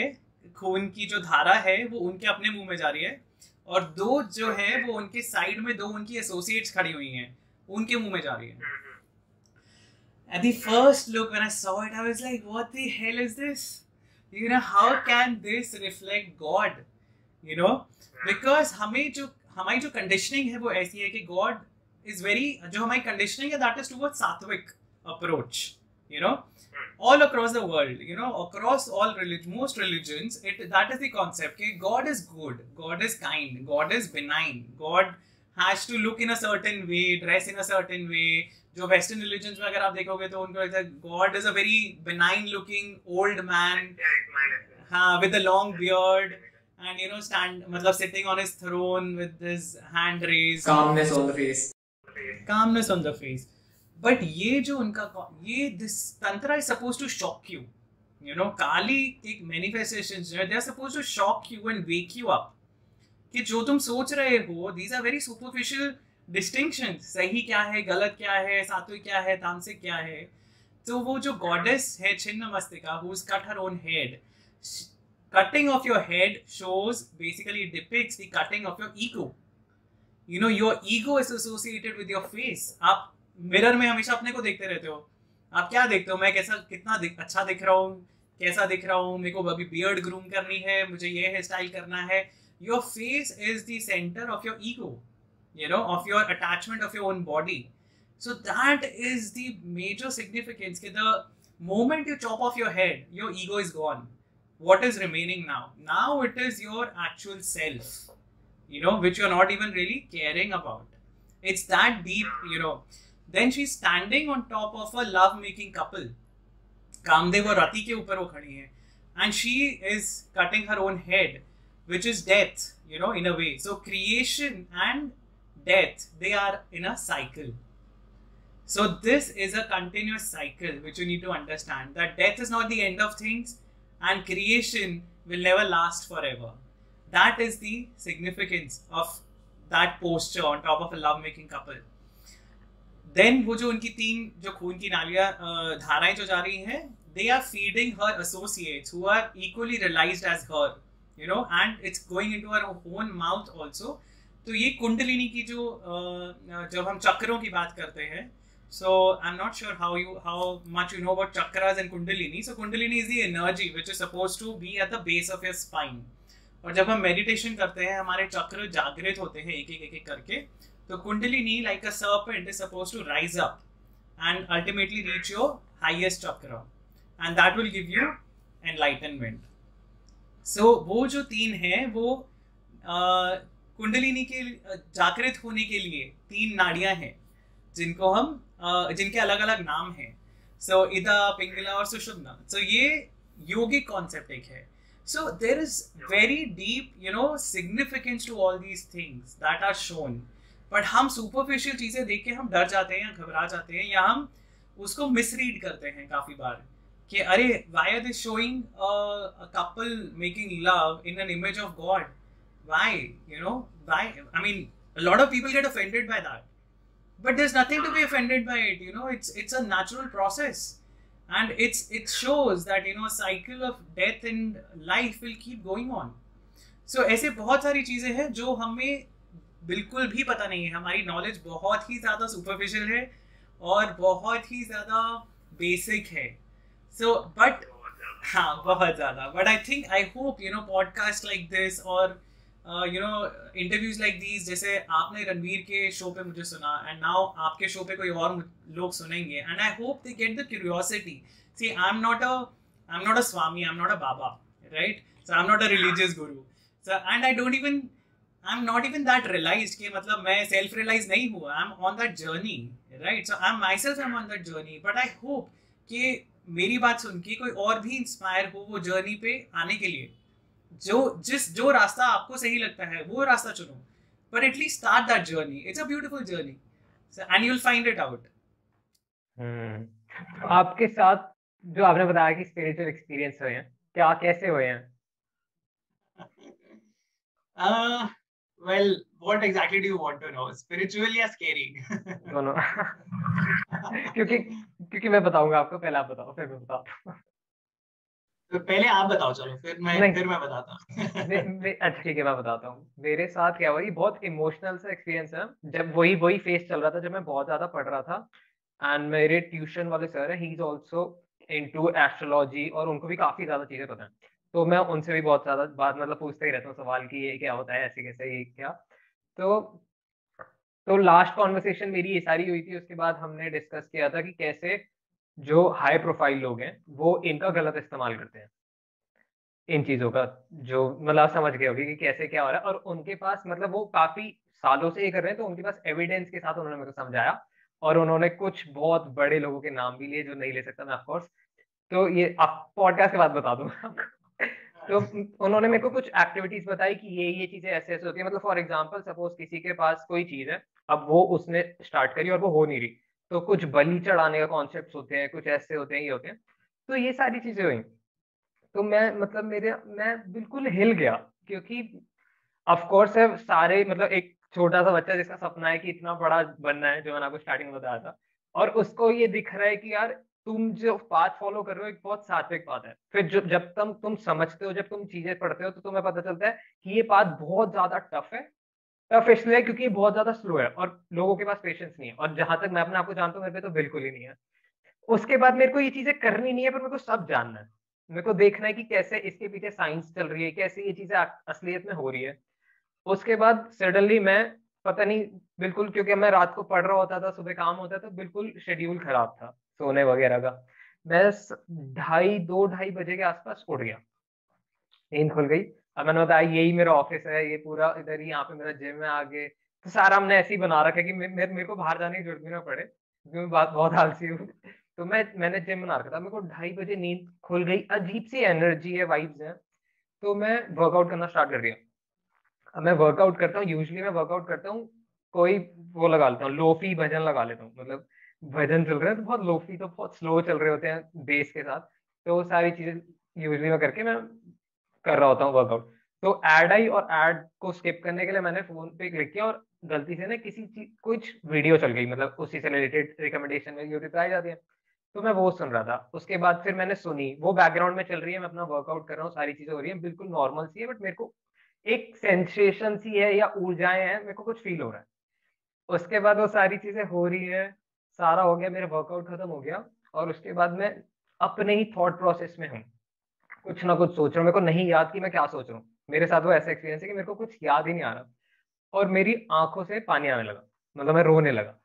खून की जो धारा है वो उनके अपने मुंह में जा रही है, और दो जो है वो उनके साइड में दो उनकी एसोसिएट्स खड़ी हुई हैं, उनके मुंह में जा रही है। At the first look when I saw it, I was like, what the hell is this? You know, how can this reflect God? You know, because हमारी जो conditioning है वो ऐसी है कि God is very, जो हमारी conditioning है that is towards sattvic approach, you know, all across the world, you know, across all most religions, that is the concept कि God is good, God is kind, God is benign, God has to look in a certain way, dress in a certain way. जो वेस्टर्न रिलीजन्स में अगर आप देखोगे तो उनको लगता है God is a very benign looking old man, हाँ, with a long beard and you know stand, मतलब sitting on his throne with his hand raised, calmness on the face, calmness on the face. But ये जो उनका ये this tantra is supposed to shock you, you know, Kali एक मैनिफेस्टेशंस जो है they are supposed to shock you and wake you up कि जो तुम सोच रहे हो these are very superficial distinction, सही क्या है, गलत क्या है, सात्विक क्या है, तामसिक क्या है। तो वो जो गॉडेस है Chhinnamastika, who has cut her own head, cutting of your head shows basically depicts the cutting of your ego. You know, your ego is associated with your face. आप मिरर में हमेशा अपने को देखते रहते हो, आप क्या देखते हो, मैं कैसा कितना अच्छा दिख रहा हूँ, कैसा दिख रहा हूँ, मेरे को अभी बियर्ड ग्रूम करनी है, मुझे ये हेयर स्टाइल करना है। Your face is the centre of your ego, you know, of your attachment of your own body. So that is the major significance. The moment you chop off your head, your ego is gone. What is remaining now? Now it is your actual self, you know, which you're not even really caring about. It's that deep, you know. Then she's standing on top of a love-making couple. Kamdev और Rati के ऊपर वो खड़ी है, and she is cutting her own head, which is death, you know, in a way. So creation and death, they are in a cycle. So this is a continuous cycle which you need to understand, that death is not the end of things and creation will never last forever. That is the significance of that posture on top of a love making couple. Then वो जो उनकी तीन जो खून की नालियां धाराएं जो जा रही हैं, they are feeding her associates who are equally realized as her, you know, and it's going into her own mouth also. तो ये कुंडलिनी की जो जब हम चक्रों की बात करते हैं, so I am not sure how much you know about chakras and kundalini. So kundalini is the energy which is supposed to be at the base of your spine, और जब हम मेडिटेशन करते हैं हमारे चक्र जागृत होते हैं एक एक करके, तो kundalini like a serpent is supposed to rise up and ultimately reach your highest chakra, and that will give you enlightenment. So वो जो तीन है वो कुंडलिनी के जागृत होने के लिए तीन नाड़ियां हैं जिनको हम जिनके अलग अलग नाम हैं, सो इदा, पिंगला और सुषुम्ना। सो ये योगिक कॉन्सेप्ट एक है। So there is very deep, you know, significance to all these things that are shown, but हम सुपरफिशियल चीजें देख के हम डर जाते हैं, घबरा जाते हैं, या हम उसको मिसरीड करते हैं काफी बार कि अरे why are they showing a couple making love in an image of God? Why? You know, why? I mean, a lot of people get offended by that, but there's nothing to be offended by it. You know, it's a natural process, and it shows that, you know, a cycle of death and life will keep going on. So ऐसे बहुत सारी चीजें हैं जो हमें बिल्कुल भी पता नहीं है, हमारी नॉलेज बहुत ही ज्यादा सुपरफिशियल है और बहुत ही ज्यादा बेसिक है। So but हाँ, बहुत ज्यादा, but I think, I hope, you know, podcast like this और you know, interviews like these, जैसे आपने रणवीर के शो पे मुझे सुना, and now आपके शो पे कोई और लोग सुनेंगे, and I hope they get the curiosity. See, I'm not a Swami, I'm not a Baba, right? So I'm not a religious guru. So, and I'm not even that realized कि मतलब मैं self realized नहीं हुआ. I'm on that journey, right? So I'm on that journey, but I hope कि मेरी बात सुन के कोई और भी इंस्पायर हो वो जर्नी पे आने के लिए। जो रास्ता आपको सही लगता है वो रास्ता चुनो, but at least start that journey. It's a beautiful journey, so, and you'll find it out. आपके साथ जो आपने बताया कि स्पिरिचुअल एक्सपीरियंस हुए हैं, क्या कैसे हुए हैं? Well, what exactly do you want to know? Spiritual या scary? दोनों। क्योंकि क्योंकि मैं बताऊंगा आपको, पहले आप बताओ फिर मैं बताता हूँ। तो पहले आप बताओ, चलो फिर नहीं, मैं बताता हूँ। अच्छा ठीक है, मैं बताता हूँ मेरे साथ क्या हुआ। ये बहुत इमोशनल सा एक्सपीरियंस है। जब वही वही फेस चल रहा था जब मैं बहुत ज्यादा पढ़ रहा था, एंड मेरे ट्यूशन वाले सर है, he is also into astrology, और उनको भी काफी ज्यादा चीजें पता है। तो मैं उनसे भी बहुत ज्यादा बात मतलब पूछते ही रहता हूँ सवाल कि ये क्या होता है, ऐसे कैसे, ये क्या। तो तो लास्ट कॉन्वर्सेशन मेरी ये सारी हुई थी। उसके बाद हमने डिस्कस किया था कि कैसे जो हाई प्रोफाइल लोग हैं वो इनका गलत इस्तेमाल करते हैं इन चीजों का। जो मतलब आप समझ गए होगे कि कैसे क्या हो रहा है, और उनके पास मतलब वो काफी सालों से ये कर रहे हैं, तो उनके पास एविडेंस के साथ उन्होंने मेरे को समझाया। और उन्होंने कुछ बहुत बड़े लोगों के नाम भी लिए जो नहीं ले सकता मैं ऑफकोर्स। तो ये आप पॉडकास्ट के बाद बता दूंगा आपको। तो उन्होंने मेरे को कुछ एक्टिविटीज बताई कि ये चीजें ऐसे ऐसे होती है। मतलब फॉर एग्जांपल सपोज किसी के पास कोई चीज है, अब वो उसने स्टार्ट करी और वो हो नहीं रही, तो कुछ बलि चढ़ाने का कॉन्सेप्ट होते हैं, कुछ ऐसे होते हैं, ये होते हैं। तो ये सारी चीजें हुई। तो मैं मतलब मैं बिल्कुल हिल गया, क्योंकि ऑफ कोर्स है सारे मतलब एक छोटा सा बच्चा जिसका सपना है कि इतना बड़ा बनना है, जो मैंने आपको स्टार्टिंग में बताया था, और उसको ये दिख रहा है कि यार तुम जो पाथ फॉलो कर रहे हो एक बहुत सात्विक पाथ है। फिर जब तुम समझते हो, जब तुम चीजें पढ़ते हो, तो तुम्हें पता चलता है कि ये पाथ बहुत ज्यादा टफ है। टफ इसलिए है क्योंकि ये बहुत ज्यादा स्लो है और लोगों के पास पेशेंस नहीं है, और जहां तक मैं अपने आप को जानता हूँ मेरे पे तो बिल्कुल ही नहीं है। उसके बाद मेरे को ये चीजें करनी नहीं है, पर मेरे को सब जानना है। मेरे को देखना है कि कैसे इसके पीछे साइंस चल रही है, कैसे ये चीजें असलियत में हो रही है। उसके बाद सडनली मैं पता नहीं, बिल्कुल क्योंकि मैं रात को पढ़ रहा होता था, सुबह काम होता था, तो बिल्कुल शेड्यूल खराब था सोने वगैरह का। मैं 2:30 बजे के आसपास उठ गया, नींद खुल गई। अब मैंने बताया यही मेरा ऑफिस है, ये पूरा इधर ही, यहाँ पे मेरा जिम है आगे। तो सारा हमने ऐसे ही बना रखा है कि मेरे को बाहर जाने की जरूरत भी ना पड़े, क्योंकि मैं बात बहुत आलसी हूँ। तो मैंने जिम बना रखा था। मेरे को 2:30 बजे नींद खुल गई, अजीब सी एनर्जी है, वाइब्स है। तो मैं वर्कआउट करना स्टार्ट कर दिया। अब मैं वर्कआउट करता हूँ, यूजली मैं वर्कआउट करता हूँ कोई वो लगा लेता हूँ, लोफी भजन लगा लेता हूँ। मतलब भजन चल रहे हैं तो बहुत लोफी, तो बहुत स्लो चल रहे होते हैं बेस के साथ। तो वो सारी चीजें यूजली मैं करके मैं कर रहा होता हूँ वर्कआउट। तो एड आई, और एड को स्किप करने के लिए मैंने फोन पे क्लिक किया, और गलती से ना किसी चीज कुछ वीडियो चल गई, मतलब उसी से रिलेटेड रिकमेंडेशन में यूट्यूब पे आ जाती है। तो मैं वो सुन रहा था। उसके बाद फिर मैंने सुनी, वो बैकग्राउंड में चल रही है, मैं अपना वर्कआउट कर रहा हूँ, सारी चीजें हो रही है बिल्कुल नॉर्मल सी है, बट मेरे को एक सेंसेशन सी है या ऊर्जाएं हैं, मेरे को कुछ फील हो रहा है। उसके बाद वो सारी चीजें हो रही है, सारा हो गया, मेरा वर्कआउट खत्म हो गया। और उसके बाद मैं अपने ही थॉट प्रोसेस में हूँ, कुछ ना कुछ सोच रहा हूँ, मेरे को नहीं याद कि मैं क्या सोच रहा हूँ। मेरे साथ वो ऐसा एक्सपीरियंस है कि मेरे को कुछ याद ही नहीं आ रहा, और मेरी आंखों से पानी आने लगा, मतलब मैं रोने लगा।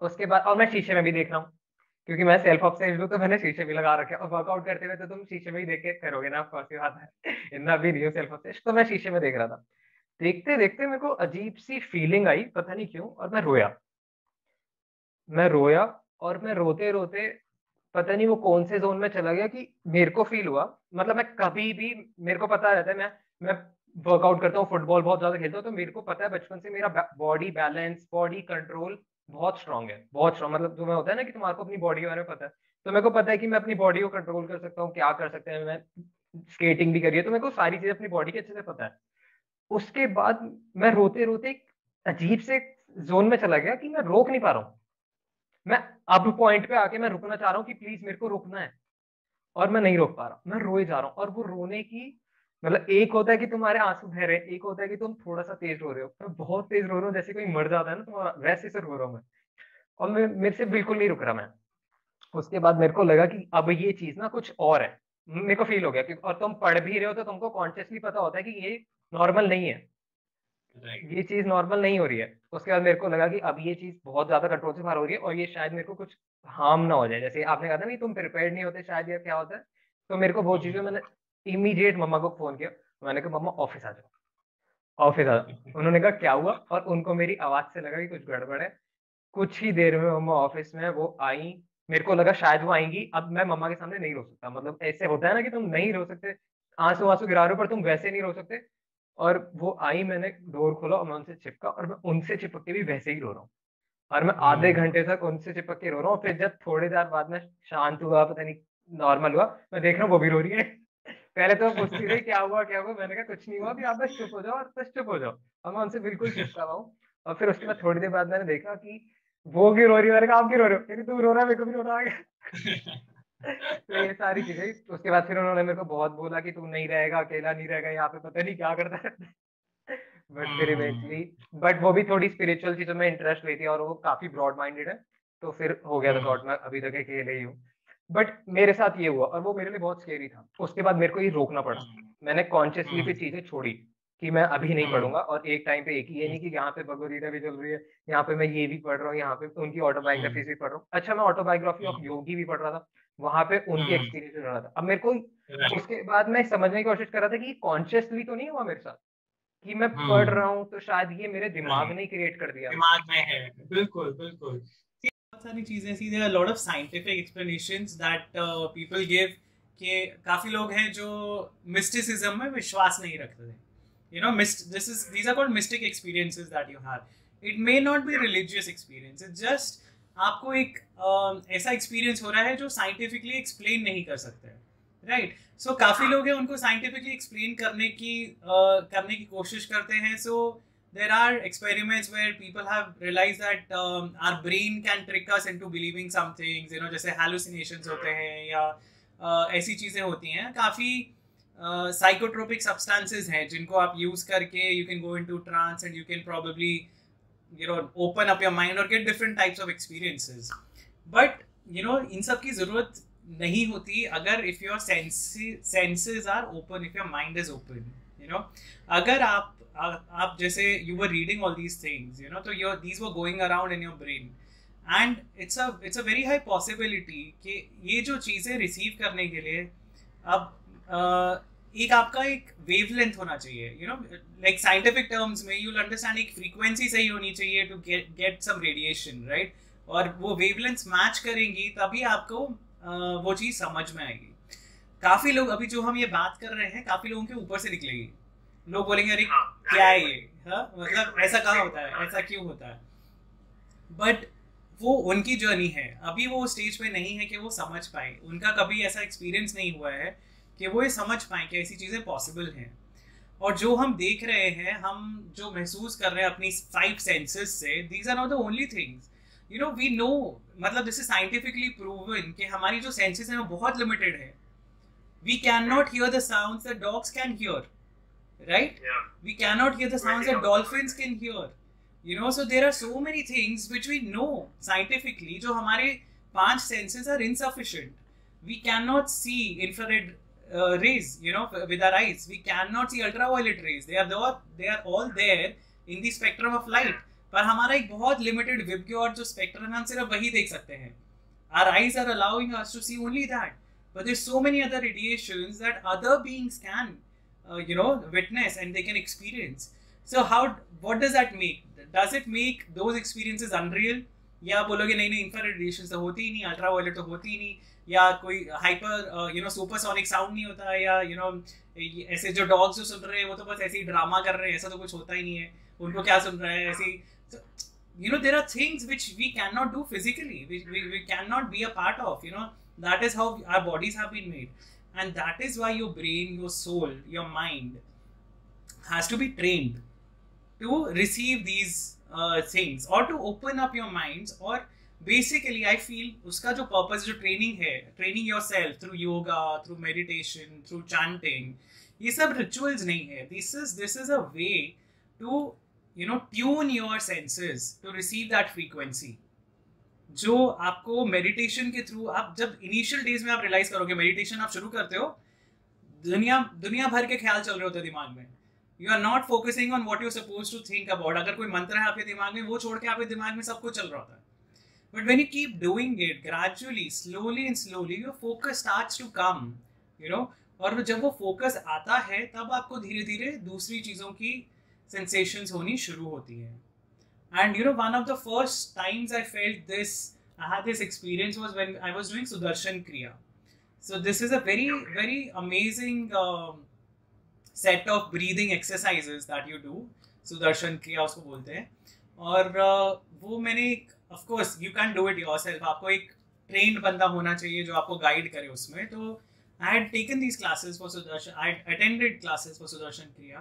उसके बाद और मैं शीशे में भी देख रहा हूँ, क्योंकि मैं सेल्फ ऑब्सेस्ड हूँ, तो मैंने शीशे भी लगा रखे हैं। और वर्कआउट करते हुए तो तुम शीशे में ही देख के करोगे ना, ऑफ की बात है। इतना भी नहीं हो सेल्फ ऑब्सेस्ड, तो मैं शीशे में देख रहा था। देखते देखते मेरे को अजीब सी फीलिंग आई, पता नहीं क्यों, और मैं रोया। और मैं रोते रोते पता नहीं वो कौन से जोन में चला गया कि मेरे को फील हुआ। मतलब मैं कभी भी, मेरे को पता रहता है, मैं वर्कआउट करता हूँ, फुटबॉल बहुत ज्यादा खेलता हूँ, तो मेरे को पता है बचपन से मेरा बॉडी बैलेंस, बॉडी कंट्रोल बहुत स्ट्रांग है, बहुत स्ट्रांग। मतलब तुम्हें होता है ना कि तुम्हारे को अपनी बॉडी के बारे में पता है, तो मेरे को पता है कि मैं अपनी बॉडी को कंट्रोल कर सकता हूँ, क्या कर सकते हैं। मैं स्केटिंग भी करी है, तो मेरे को सारी चीजें अपनी बॉडी के अच्छे से पता है। उसके बाद मैं रोते रोते एक अजीब से जोन में चला गया कि मैं रोक नहीं पा रहा हूँ। मैं अब पॉइंट पे आके मैं रुकना चाह रहा हूँ कि प्लीज मेरे को रुकना है, और मैं नहीं रोक पा रहा, मैं रोए जा रहा हूँ। और वो रोने की मतलब, एक होता है कि तुम्हारे आंसू बह रहे हैं, एक होता है कि तुम थोड़ा सा तेज रो रहे हो। मैं बहुत तेज रो रहा हूँ, जैसे कोई मर जाता है ना तुम्हारा, वैसे से रो रहा हूँ मैं। और मेरे से बिल्कुल नहीं रुक रहा मैं। उसके बाद मेरे को लगा कि अब ये चीज ना कुछ और है। मेरे को फील हो गया कि, और तुम पढ़ भी रहे हो तो तुमको कॉन्शियसली पता होता है कि ये नॉर्मल नहीं है, ये चीज नॉर्मल नहीं हो रही है। उसके बाद मेरे को लगा कि अब ये चीज बहुत ज्यादा कंट्रोल से बाहर हो रही है, और ये शायद मेरे को कुछ हार्म ना हो जाए। जैसे आपने कहा था नहीं, तुम प्रिपेयर्ड नहीं होते शायद, या क्या होता है। तो मेरे को वो चीजें, मैंने इमीडिएट मम्मा को फोन किया। मैंने कहा मम्मा ऑफिस आ जाओ, ऑफिस आ जाओ। उन्होंने कहा क्या हुआ, और उनको मेरी आवाज से लगा कि कुछ गड़बड़ है। कुछ ही देर में मम्मा ऑफिस में वो आई। मेरे को लगा शायद वो आएंगी, अब मैं मम्मा के सामने नहीं रो सकता। मतलब ऐसे होता है ना कि तुम नहीं रो सकते, आंसू आंसू गिरा रहे हो, पर तुम वैसे नहीं रो सकते। और वो आई, मैंने डोर खोला और मैं उनसे चिपका, और मैं उनसे चिपक के भी वैसे ही रो रहा हूँ। और मैं आधे घंटे तक उनसे चिपक के रो रहा हूँ। फिर जब थोड़ी देर बाद में शांत हुआ, पता नहीं नॉर्मल हुआ, मैं देख रहा हूँ वो भी रो रही है। पहले तो पूछती रही क्या हुआ क्या हुआ, मैंने कहा कुछ नहीं हुआ, अभी आप बस चुप हो जाओ और बस चुप हो जाओ, और मैं उनसे बिल्कुल चिपका हुआ हूँ। और फिर उसके बाद थोड़ी देर बाद मैंने देखा कि वो क्यों रो रही है, मैंने कहा आप क्यों रो रहे हो, क्योंकि तू रो रहा है मेरे को भी रोना आ गया। तो ये सारी चीजें, उसके बाद फिर उन्होंने मेरे को बहुत बोला कि तू नहीं रहेगा, अकेला नहीं रहेगा यहाँ पे, पता नहीं क्या करता है। बट फिर इवेंचुअली, बट वो भी थोड़ी स्पिरिचुअल चीजों में इंटरेस्ट हुई थी और वो काफी ब्रॉड माइंडेड है, तो फिर हो गया था थॉट में अभी तक अकेले ही हूँ। बट मेरे साथ ये हुआ और वो मेरे लिए बहुत स्केरी था, उसके बाद मेरे को ये रोकना पड़ा। मैंने कॉन्शियसली फिर चीजें छोड़ी कि मैं अभी नहीं पढ़ूंगा, और एक टाइम पे एक ही, ये नहीं कि यहाँ पे भगवद गीता भी चल रही है, यहाँ पे मैं ये भी पढ़ रहा हूँ, यहाँ पे उनकी ऑटोबायोग्राफीज भी पढ़ रहा हूँ। अच्छा, मैं ऑटोबायोग्राफी ऑफ योगी भी पढ़ रहा था, वहां पे उनकी एक्सपीरियंस सुन रहा था। अब मेरे को उसके बाद मैं समझने की कोशिश कर रहा था कि कॉन्शियसली तो नहीं हुआ मेरे साथ, कि मैं पढ़ रहा हूँ तो शायद ये मेरे दिमाग ने क्रिएट कर दिया। दिमाग में है, बिल्कुल बिल्कुल। बहुत सारी चीजें ऐसी, there are lot of scientific explanations that people give, कि काफी लोग हैं जो मिस्टिसिज्म में विश्वास नहीं रखते हैं। You know, these are called mystic experiences that you have. It may not be religious experience. It's just आपको एक ऐसा एक्सपीरियंस हो रहा है जो साइंटिफिकली एक्सप्लेन नहीं कर सकते, राइट? सो काफी लोग हैं उनको साइंटिफिकली एक्सप्लेन करने की कोशिश करते हैं। सो there are experiments where people have realized that our brain can trick us into believing some things, you know, जैसे hallucinations होते हैं या ऐसी चीजें होती हैं। काफी साइकोट्रोपिक सब्सटेंसेस हैं जिनको आप यूज करके you can go into trance and you can probably open up your mind और get different types of experiences. But इन सब की जरूरत नहीं होती अगर if your senses are open, if your mind is open. अगर आप जैसे you were reading all these things, तो these were going around in your brain, and it's a very high possibility कि ये जो चीज़ें रिसीव करने के लिए अब एक आपका एक वेवलेंथ होना चाहिए, लाइक साइंटिफिक टर्म्स में यू विल अंडरस्टैंड एक फ्रीक्वेंसी सही होनी चाहिए to get some radiation, right? और वो वेवलेंथ्स मैच करेंगी तभी आपको वो चीज़ समझ में आएगी। काफ़ी लोग अभी जो हम ये बात कर रहे हैं, काफ़ी लोगों के ऊपर से निकलेगी। लोग बोलेंगे अरे क्या है ये, मतलब ऐसा कहाँ होता है, ऐसा क्यों होता है? बट वो उनकी जर्नी है, अभी वो स्टेज पे नहीं है कि वो समझ पाए। उनका कभी ऐसा एक्सपीरियंस नहीं हुआ है कि वो ये समझ पाए कि ऐसी चीज़ें पॉसिबल हैं। और जो हम देख रहे हैं, हम जो महसूस कर रहे हैं अपनी 5 सेंसेस से, these are not the only things, we know, मतलब दिस इज साइंटिफिकली प्रूवन कि हमारी जो सेंसेस हैं वो बहुत लिमिटेड है। We can not hear the sounds that dogs can hear, right? We can not hear the sounds that dolphins can hear, so there are so many things which we know scientifically, जो हमारे 5 senses are insufficient. We cannot see infrared rays, with our eyes. We cannot see ultraviolet rays. They are all there in the spectrum of light. पर हमारा एक बहुत limited Vibgyor जो spectrum है, हम सिर्फ वही देख सकते हैं. Our eyes are allowing us to see only that. But there's so many other radiations that other beings can, witness and they can experience. So what does that make? Does it make those experiences unreal? या बोलोगे नहीं इंफ्रारेड रेडिएशन तो होती ही नहीं, अल्ट्रावायलेट तो होती ही नहीं, या कोई हाइपर सुपरसोनिक साउंड नहीं होता, या ऐसे जो डॉग्स जो सुन रहे हैं वो तो बस ऐसे ही ड्रामा कर रहे हैं, ऐसा तो कुछ होता ही नहीं है, उनको क्या सुन रहा है ऐसे। there are things which we cannot do physically, we cannot be a part of, that is how our bodies have been made, and that is why your brain, your soul, your mind has to be trained to receive these things or to open up your minds. Or basically I feel uska jo purpose jo training hai, training yourself through yoga, through meditation, through chanting, ye sab rituals nahi hai. This is a way to tune your senses to receive that frequency जो आपको मेडिटेशन के थ्रू, आप जब इनिशियल डेज में आप रियलाइज करोगे, मेडिटेशन आप शुरू करते हो, दुनिया भर के ख्याल चल रहे होते हैं दिमाग में, you are not focusing on what you're supposed to think about. अगर कोई मंत्र है आपके दिमाग में, वो छोड़ के आपके दिमाग में सब कुछ चल रहा होता है। But when you keep doing it gradually, slowly and slowly, your focus starts to come, और जब वो फोकस आता है तब आपको धीरे धीरे दूसरी चीज़ों की sensations होनी शुरू होती है। And one of the first times I felt this, I had this experience was when I was doing Sudarshan Kriya. So this is a very, very amazing set of breathing exercises that you do. Sudarshan Kriya उसको बोलते हैं। और वो मैंने, of course you can't do it yourself, आपको एक ट्रेंड बंदा होना चाहिए जो आपको गाइड करे उसमें. तो I had taken these classes for Sudarshan. I had attended classes for Sudarshan Kriya,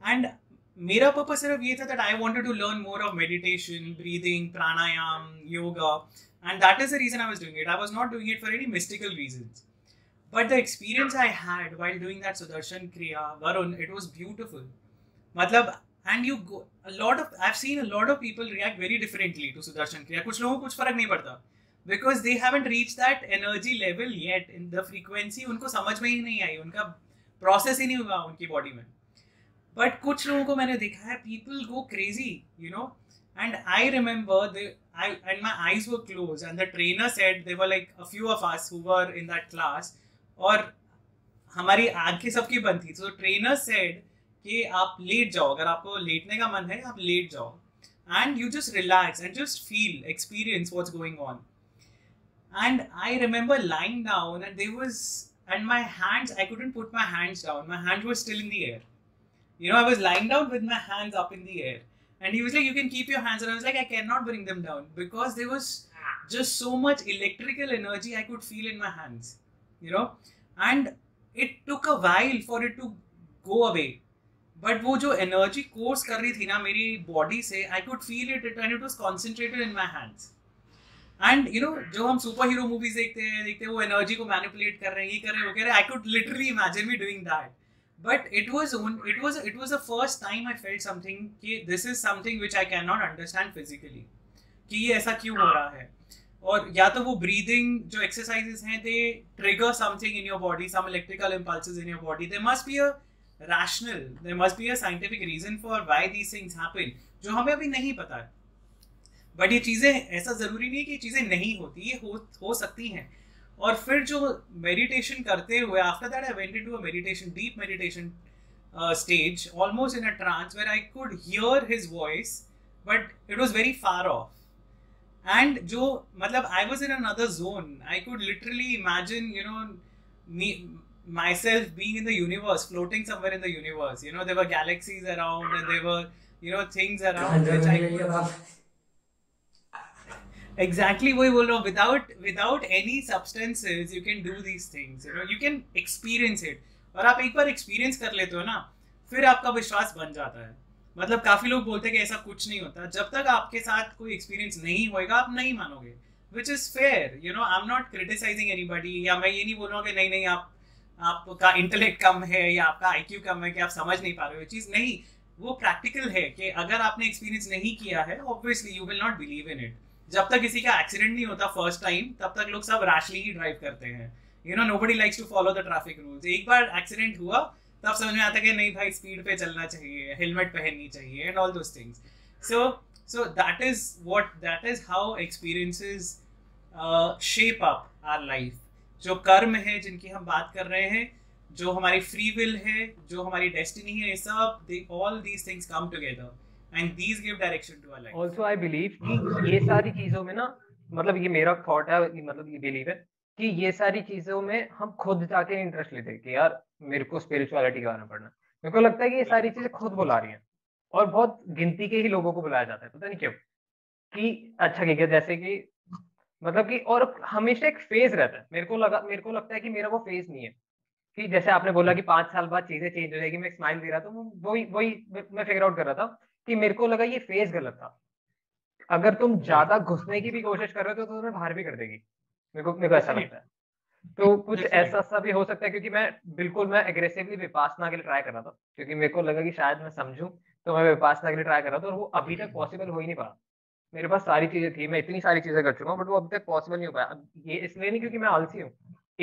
and मेरा पर्पस सिर्फ ये था that I wanted to learn more of meditation, breathing, pranayam, yoga, and that is the reason I was doing it. I was not doing it for any mystical reasons. But the experience I had while doing that Sudarshan Kriya, Varun, it was beautiful. मतलब, and you go, I've seen a lot of people react very differently to Sudarshan Kriya. कुछ लोगों को कुछ फर्क नहीं पड़ता. Because they haven't reached that energy level yet in the frequency, उनको समझ में ही नहीं आई, उनका process ही नहीं हुआ उनकी body में. But कुछ लोगों को मैंने देखा है, people go crazy, you know. And I remember, and my eyes were closed, and the trainer said, there were like a few of us who were in that class, और हमारी आंखें सबकी बंद थी. So trainer said कि आप लेट जाओ, अगर आपको लेटने का मन है आप लेट जाओ, and you just relax and just feel, experience what's going on. And I remember lying down, and my hands, I couldn't put my hands down. My hands were still in the air. You know, I was lying down with my hands up in the air. And he was like, you can keep your hands. And I was like, I cannot bring them down. Because there was just so much electrical energy I could feel in my hands. You know? And it took a while for it to go away. But वो जो energy course कर रही थी ना मेरी body से, I could feel it, and it was concentrated in my hands. And you no, जो हम सुपर हीरो मूवीज देखते हैं वो एनर्जी को मैनिपुलेट कर रहे हैं, ये कर रहे हैं, वो कह रहे हैं. I could literally imagine me doing that. But it was the first time I felt something कि this is something which I can not understand physically, कि ये ऐसा क्यों हो रहा है. और या तो वो ब्रीदिंग जो एक्सरसाइजेस हैं, they trigger something in your body, some electrical impulses in your body. There must be a rational, there must be a scientific reason for why these things happen, जो हमें अभी नहीं पता है. बट ये चीज़ें, ऐसा ज़रूरी नहीं है कि ये चीज़ें नहीं होती, ये हो सकती हैं. और फिर जो मेडिटेशन करते हुए, after that I went into a meditation, deep meditation stage, almost in a trance, where I could hear his voice, but it was very far off. And जो मतलब I was in another zone. I could literally imagine, you know, myself being in the universe, floating somewhere in the universe. You know, there were galaxies around, and there were, you know, things around which I could... Exactly, वही बोल रहा हूँ. Without any substances, you can do these things. You know, you can experience it. और आप एक बार experience कर लेते हो ना, फिर आपका विश्वास बन जाता है. मतलब काफी लोग बोलते हैं कि ऐसा कुछ नहीं होता. जब तक आपके साथ कोई experience नहीं होएगा, आप नहीं मानोगे. Which is fair. You know, I'm not criticizing anybody. या मैं ये नहीं बोल रहा हूँ कि नहीं आपका इंटेलेक्ट कम है या आपका IQ कम है कि आप समझ नहीं पा रहे हो. ये चीज नहीं, वो प्रैक्टिकल है कि अगर आपने एक्सपीरियंस नहीं किया है, obviously you will not believe in it. जब तक किसी का एक्सीडेंट नहीं होता फर्स्ट टाइम, तब तक लोग सब रैशली ही ड्राइव करते हैं. You know, nobody likes to follow the traffic rules. एक बार एक्सीडेंट हुआ तब समझ में आता है कि नहीं भाई, स्पीड पे चलना चाहिए, हेलमेट पहननी चाहिए, and all those things. So that is how experiences shape up our life. जो कर्म है जिनकी हम बात कर रहे हैं, जो हमारी फ्री विल है, जो हमारी डेस्टिनी है, सब all these things come together. And these give direction to our life. Also, I believe कि ये सारी चीजों में ना, मतलब ये मेरा थॉट है, मतलब ये बिलीव है कि ये सारी चीजों में हम खुद जाके इंटरेस्ट लेते हैं कि यार मेरे को स्पिरिचुअलिटी के बारे में पढ़ना. मेरे को लगता है कि ये सारी चीजें खुद बुला रही हैं, और बहुत गिनती के ही लोगों को बुलाया जाता है, पता नहीं क्यों. कि अच्छा ठीक है, जैसे कि मतलब कि, और हमेशा एक फेज रहता है. मेरे को लगता है कि मेरा वो फेज नहीं है. कि जैसे आपने बोला कि 5 साल बाद चीजें चेंज हो जाएगी, मैं स्माइल दे रहा था, वही मैं फिगर आउट कर रहा था कि मेरे को लगा ये फेज गलत था. अगर तुम ज्यादा घुसने की भी कोशिश कर रहे हो तो तुम्हें बाहर भी कर देगी. मेरे को ऐसा लगता है. तो कुछ ऐसा सा भी हो सकता है, क्योंकि मैं एग्रेसिवली विपासना के लिए ट्राई कर रहा था, क्योंकि मेरे को लगा कि शायद मैं समझूं, तो मैं विपासना के लिए ट्राई कर रहा था, और वो अभी तक पॉसिबल हो ही नहीं पाया. मेरे पास सारी चीजें थी, मैं इतनी सारी चीजें कर चुका हूँ, बट वो अभी तक पॉसिबल नहीं हो पाया. ये इसलिए नहीं क्योंकि मैं आलसी हूँ,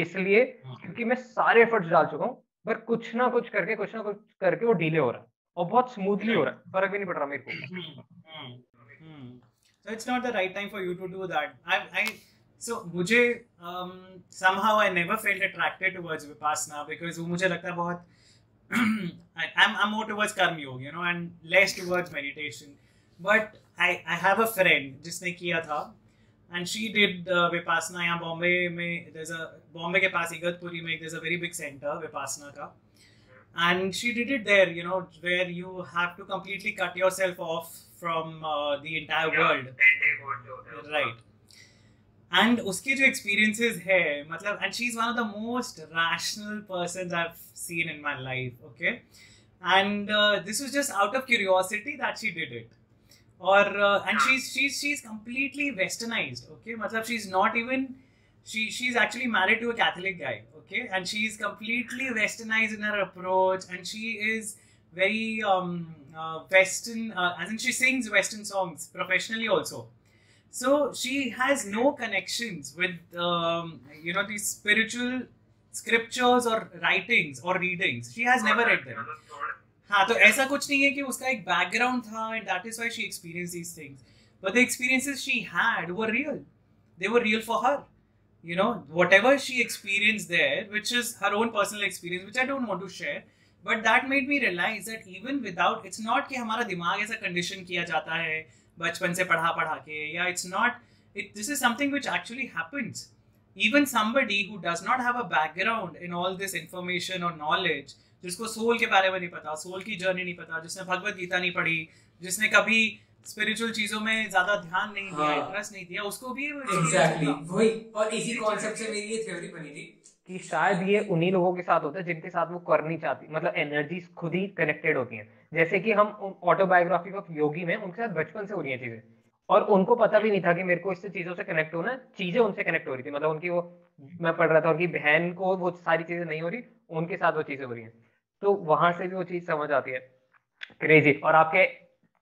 इसलिए क्योंकि मैं सारे एफर्ट्स डाल चुका हूँ, पर कुछ ना कुछ करके वो डिले हो रहा है, और बहुत स्मूथली हो रहा है, फर्क भी नहीं पड़ रहा मेरे को. So it's not the right time for you to do that. So मुझे somehow I never felt attracted towards Vipassana, because वो मुझे लगता है बहुत I'm more towards Karma Yoga, you know, and less towards meditation. But I have a friend जिसने किया था, and she did Vipassana. यहाँ बॉम्बे में बॉम्बे के पास इगतपुरी में there's a very big center Vipassana का. And she did it there, you know, where you have to completely cut yourself off from the entire world. Right. And उसके जो एक्सपीरियंसेस है मतलब, and she is one of the most rational person I have seen in my life, okay, and this was just out of curiosity that she did it. और and she is completely westernised, okay, मतलब she is not even, she is actually married to a Catholic guy, okay, and she is completely westernized in her approach, and she is very western, as in she sings western songs professionally also. So she has no connections with these spiritual scriptures or writings or readings. She has never read them. हाँ, तो ऐसा कुछ नहीं है कि उसका एक background था and that is why she experienced these things, but the experiences she had were real. They were real for her. You know, whatever she experienced there, which is her own personal experience, which I don't want to share, but that made me realize that even without, it's not कि हमारा दिमाग ऐसा condition किया जाता है बचपन से पढ़ा के, या it's not, this is something which actually happens. Even somebody who does not have a background in all this information or knowledge, जिसको सोल के बारे में नहीं पता, सोल की जर्नी नहीं पता, जिसने भगवत गीता नहीं पढ़ी, जिसने कभी स्पिरिचुअल चीजों में ज्यादा ध्यान नहीं दिया, इंटरेस्ट नहीं दिया, उसको भी एग्जैक्टली वही. और इसी कॉन्सेप्ट से मेरी ये थ्योरी बनी थी कि शायद ये उन्हीं लोगों के साथ होता है जिनके साथ वो कर नहीं चाहती, मतलब एनर्जीज खुद ही कनेक्टेड होती हैं. जैसे कि हम ऑटोबायोग्राफी ऑफ योगी में उनके साथ बचपन से हो रही हैं चीजें, और उनको पता भी नहीं था कि मेरे को इससे चीजों से कनेक्ट होना, चीजें उनसे कनेक्ट हो रही थी. मतलब उनकी वो, मैं पढ़ रहा था, उनकी बहन को वो सारी चीजें नहीं हो रही, उनके साथ वो चीजें हो रही हैं. तो वहां से भी वो चीज समझ आती है. क्रेजी. और आपके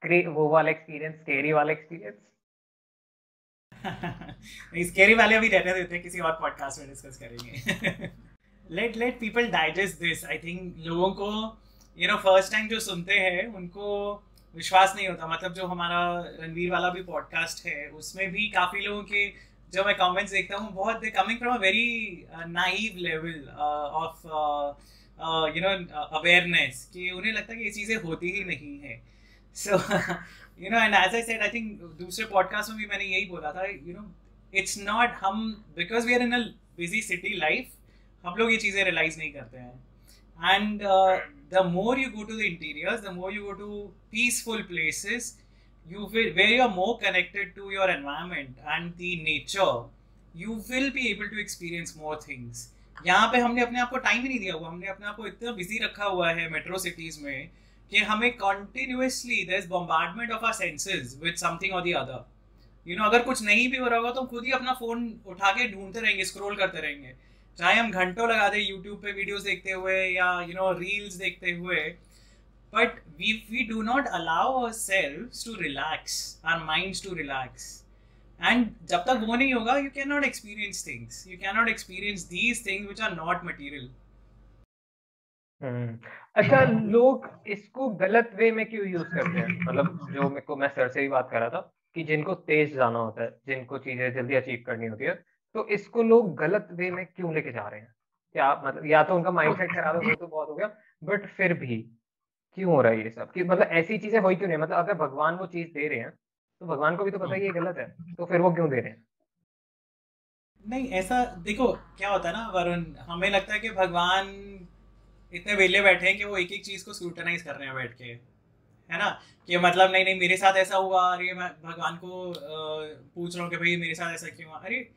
वो वाला एक्सपीरियंस, स्केरी वाला एक्सपीरियंस? स्केरी वाले अभी रहने देते हैं, किसी और पॉडकास्ट में डिस्कस करेंगे. Let people digest this. I think लोगों को फर्स्ट टाइम जो सुनते हैं उनको विश्वास नहीं होता. मतलब जो हमारा रणवीर वाला भी पॉडकास्ट है उसमें भी काफी लोगों के जो मैं कमेंट्स देखता हूँ, बहुत they coming from a very naive level of awareness, कि उन्हें लगता है कि ये चीजें होती ही नहीं है. So, and as I said, I think दूसरे पॉडकास्ट में भी मैंने यही बोला था, it's not, हम because we are in a busy city life, हम लोग ये चीज़ें realize नहीं करते हैं. And the more you go to the interiors, the more you go to peaceful places, where you are more connected to your environment and the nature, you will be able to experience more things. यहाँ पे हमने अपने आप को टाइम ही नहीं दिया हुआ, हमने अपने आप को इतना बिजी रखा हुआ है मेट्रो सिटीज में कि हमें continuously there is bombardment of our senses with something or the other. अगर कुछ नहीं भी हो रहा होगा तो हम खुद ही अपना फोन उठा के ढूंढते रहेंगे, स्क्रॉल करते रहेंगे, चाहे हम घंटों लगा दें यूट्यूब पे वीडियोस देखते हुए या रील्स देखते हुए. But we do not allow ourselves to relax, our minds to relax. And जब तक वो नहीं होगा, you can not experience things, you can not experience these things which are not material. अच्छा, लोग इसको गलत वे में क्यों यूज करते हैं? मतलब मैं सर से भी बात कर रहा था कि जिनको तेज जाना होता है, जिनको चीजें जल्दी अचीव करनी होती है, तो इसको लोग गलत वे में क्यों लेके जा रहे हैं? क्या मतलब, या तो उनका माइंडसेट खराब है, वो तो बहुत हो गया, बट फिर भी क्यों हो रहा है ये सब? कि मतलब ऐसी चीजें हो क्यों नहीं? मतलब अगर भगवान वो चीज दे रहे हैं तो भगवान को भी तो पता है ये गलत है, तो फिर वो क्यों दे रहे हैं? नहीं, ऐसा देखो क्या होता है ना वरुण, हमें लगता है कि भगवान इतने वेले बैठे हैं कि वो एक एक चीज को स्क्रूटनाइज कर रहे हैं बैठ के, है ना, कि मतलब नहीं मेरे साथ ऐसा हुआ, अरे मैं भगवान को पूछ रहा हूँ कि भाई मेरे साथ ऐसा क्यों हुआ. अरे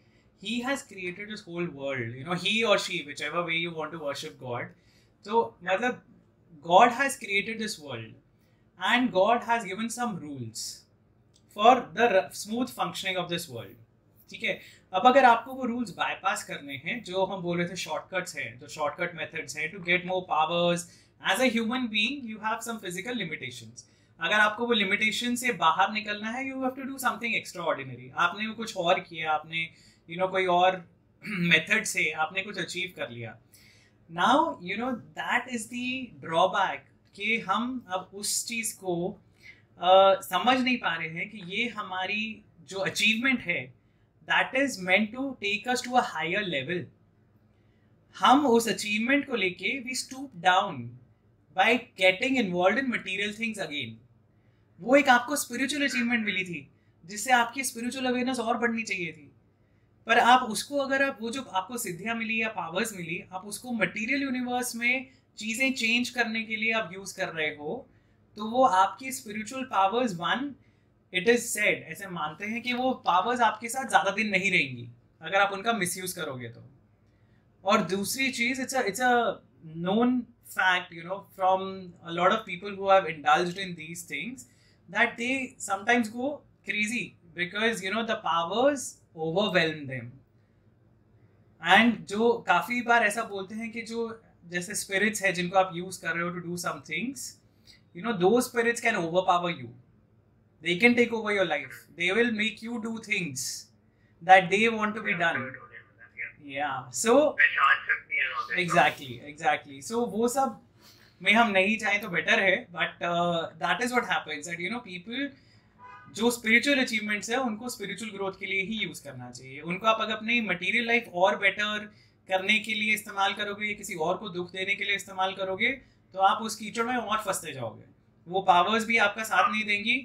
he has created this whole world, he or she, whichever way you want to worship God. So मतलब God has created this world and God has given some rules for the smooth functioning of this world. ठीक है, अब अगर आपको वो रूल्स बाईपास करने हैं, जो हम बोल रहे थे शॉर्टकट्स हैं, जो शॉर्टकट मेथड्स हैं to get more powers, as a human being you have some physical limitations. अगर आपको वो लिमिटेशन से बाहर निकलना है, you have to do something extraordinary. आपने वो कुछ और किया, आपने कोई और मेथड से आपने कुछ अचीव कर लिया. Now that is the drawback कि हम अब उस चीज को समझ नहीं पा रहे हैं कि ये हमारी जो अचीवमेंट है that is meant to take us to a higher level. हम उस achievement को लेके we stoop down by getting involved in material things again. वो एक आपको spiritual achievement मिली थी जिससे आपकी spiritual awareness और बढ़नी चाहिए थी, पर आप उसको अगर आप वो जो आपको सिद्धियाँ मिली या पावर्स मिली, आप उसको material universe में चीज़ें change करने के लिए आप use कर रहे हो, तो वो आपकी spiritual powers it is said, ऐसे मानते हैं कि वो पावर्स आपके साथ ज्यादा दिन नहीं रहेंगी. अगर आप उनका मिसयूज करोगे तो। और दूसरी चीज, it's a known fact, you know, from a lot of people who have indulged in these things, that they sometimes go crazy because, you know, the powers overwhelm them. And जो काफी बार ऐसा बोलते हैं कि जो जैसे spirits है जिनको आप use कर रहे हो to do some things, you know, those spirits can overpower you. They can take over your life. They will make you do things that they want to be done. Yeah. So exactly. So वो सब में हम नहीं चाहें तो बेटर है, but that is what happens, that, you know, people जो स्पिरिचुअल अचीवमेंट्स है उनको स्पिरिचुअल ग्रोथ के लिए ही यूज करना चाहिए। उनको आप अगर अपनी मटेरियल लाइफ और बेटर करने के लिए इस्तेमाल करोगे या किसी और को दुख देने के लिए इस्तेमाल करोगे तो आप उस कीचड़ में और फंसते जाओगे। वो पावर्स भी आपका साथ नहीं देंगी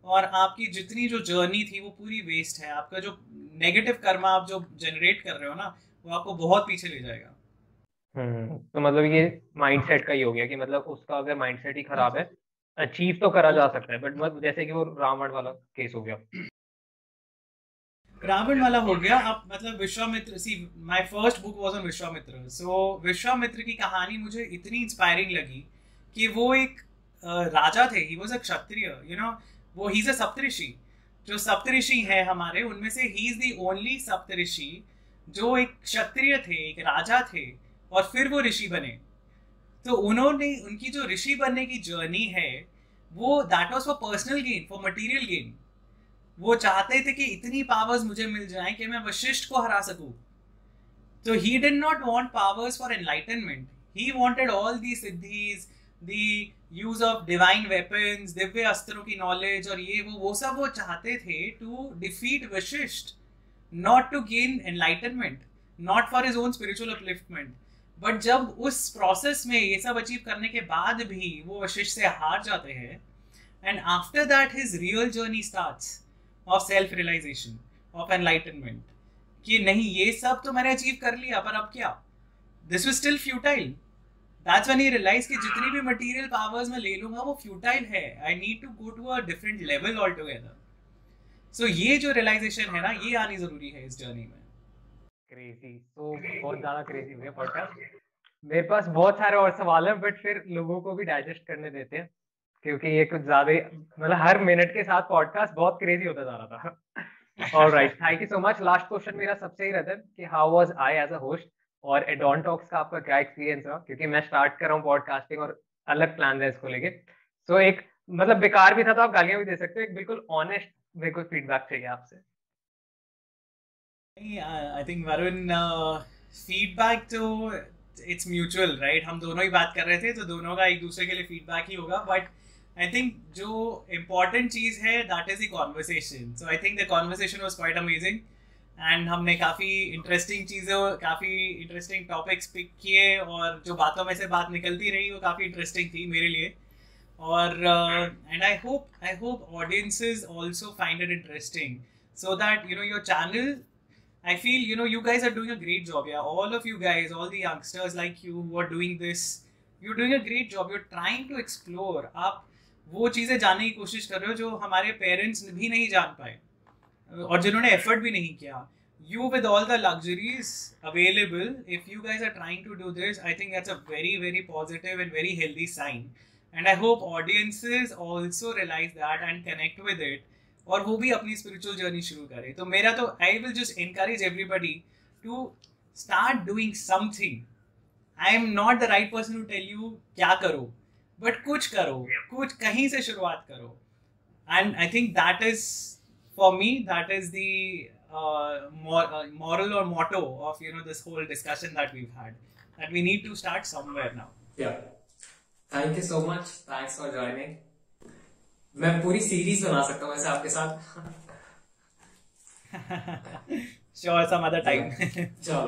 और आपकी जितनी जो जर्नी थी वो पूरी वेस्ट है। आपका जो नेगेटिव कर्मा आप जो जनरेट कर रहे हो ना, वो आपको बहुत पीछे ले जाएगा। तो मतलब ये माइंडसेट का ही हो गया कि मतलब उसका अगर माइंडसेट ही खराब है, अचीव तो करा जा सकता है, बट मतलब जैसे कि वो रावण वाला केस हो गया, रावण वाला हो गया। अब मतलब Vishwamitra, see my first book was on Vishwamitra. So Vishwamitra की कहानी मुझे इतनी इंस्पायरिंग लगी कि वो एक राजा थे, he was a Kshatriya, you know, वो ही इज अ सप्तऋषि। जो सप्तऋषि हैं हमारे, उनमें से ही इज द ओनली सप्तऋषि जो एक क्षत्रिय थे, एक राजा थे और फिर वो ऋषि बने। तो उन्होंने, उनकी जो ऋषि बनने की जर्नी है वो that was for personal gain, for material gain. वो चाहते थे कि इतनी पावर्स मुझे मिल जाएं कि मैं वशिष्ठ को हरा सकूं। तो he did not want powers for enlightenment, he wanted all the siddhis, the use of divine weapons, दिव्य अस्त्रों की नॉलेज और ये वो सब वो चाहते थे to defeat Vashishtha, not to gain enlightenment, not for his own spiritual upliftment. But जब उस प्रोसेस में ये सब अचीव करने के बाद भी वो वशिष्ठ से हार जाते हैं, and after that his real journey starts of self realisation, of enlightenment, कि नहीं ये सब तो मैंने अचीव कर लिया पर अब क्या, this was still futile. That's when he realise कि जितनी भी मटेरियल पावर्स मैं ले लूंगा वो फ्यूटाइल है, I need to go to a different level all together. So ये जो रियलाइजेशन है ना, ये आनी जरूरी है इस जर्नी में। क्रेजी, तो बहुत ज्यादा क्रेजी हो गया पॉडकास्ट। मेरे पास बहुत सारे और सवाल हैं, बट फिर लोगों को भी डाइजेस्ट करने देते हैं, क्योंकि ये कुछ ज्यादा मतलब हर मिनट के साथ पॉडकास्ट बहुत क्रेजी होता जा रहा था। Alright, thank you so much. Last question मेरा सबसे ही रहता है कि how was I as a host, और एडॉन टॉक्स का आपका क्या एक्सपीरियंस रहा, क्योंकि मैं स्टार्ट कर रहा हूँ पॉडकास्टिंग और अलग प्लान है इसको लेके। सो एक मतलब बेकार भी था तो आप गालियां भी दे सकते हो, एक बिल्कुल ऑनेस्ट मेरे को फीडबैक चाहिए आपसे। I think वरुण, फीडबैक तो इट्स म्यूचुअल, राइट? हम दोनों ही बात कर रहे थे तो दोनों का एक दूसरे के लिए फीडबैक ही होगा। बट आई थिंक जो इम्पोर्टेंट चीज़ है that is the conversation. So I think the conversation was quite amazing and हमने काफ़ी इंटरेस्टिंग चीज़ें, काफ़ी इंटरेस्टिंग टॉपिक्स पिक किए और जो बातों में से बात निकलती रही वो काफ़ी इंटरेस्टिंग थी मेरे लिए। और and I hope audiences also find it interesting, so that you know your channel, I feel, you know, you guys are doing a great job. Yeah, all of you guys, all the youngsters like you who are doing this, you're doing a great job. You're trying to explore. आप वो चीज़ें जानने की कोशिश कर रहे हो जो हमारे पेरेंट्स भी नहीं जान पाए और जिन्होंने एफर्ट भी नहीं किया। You with all the luxuries available, if you guys are trying to do this, I think that's a very, very positive and very healthy sign. And I hope audiences also realize that and connect with it. और वो भी अपनी स्पिरिचुअल जर्नी शुरू करे। तो मेरा तो I will just encourage everybody to start doing something. I am not the right person to tell you क्या करो, बट कुछ करो, कुछ कहीं से शुरुआत करो। And I think that is for me, that is the moral or motto of, you know, this whole discussion that we've had, that we need to start somewhere now. Yeah, thank you so much, thanks for joining. मैं पूरी सीरीज बना सकता हूँ वैसे आपके साथ। Sure, some other time. चलो,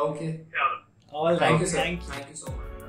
okay. All right, Thank you so much.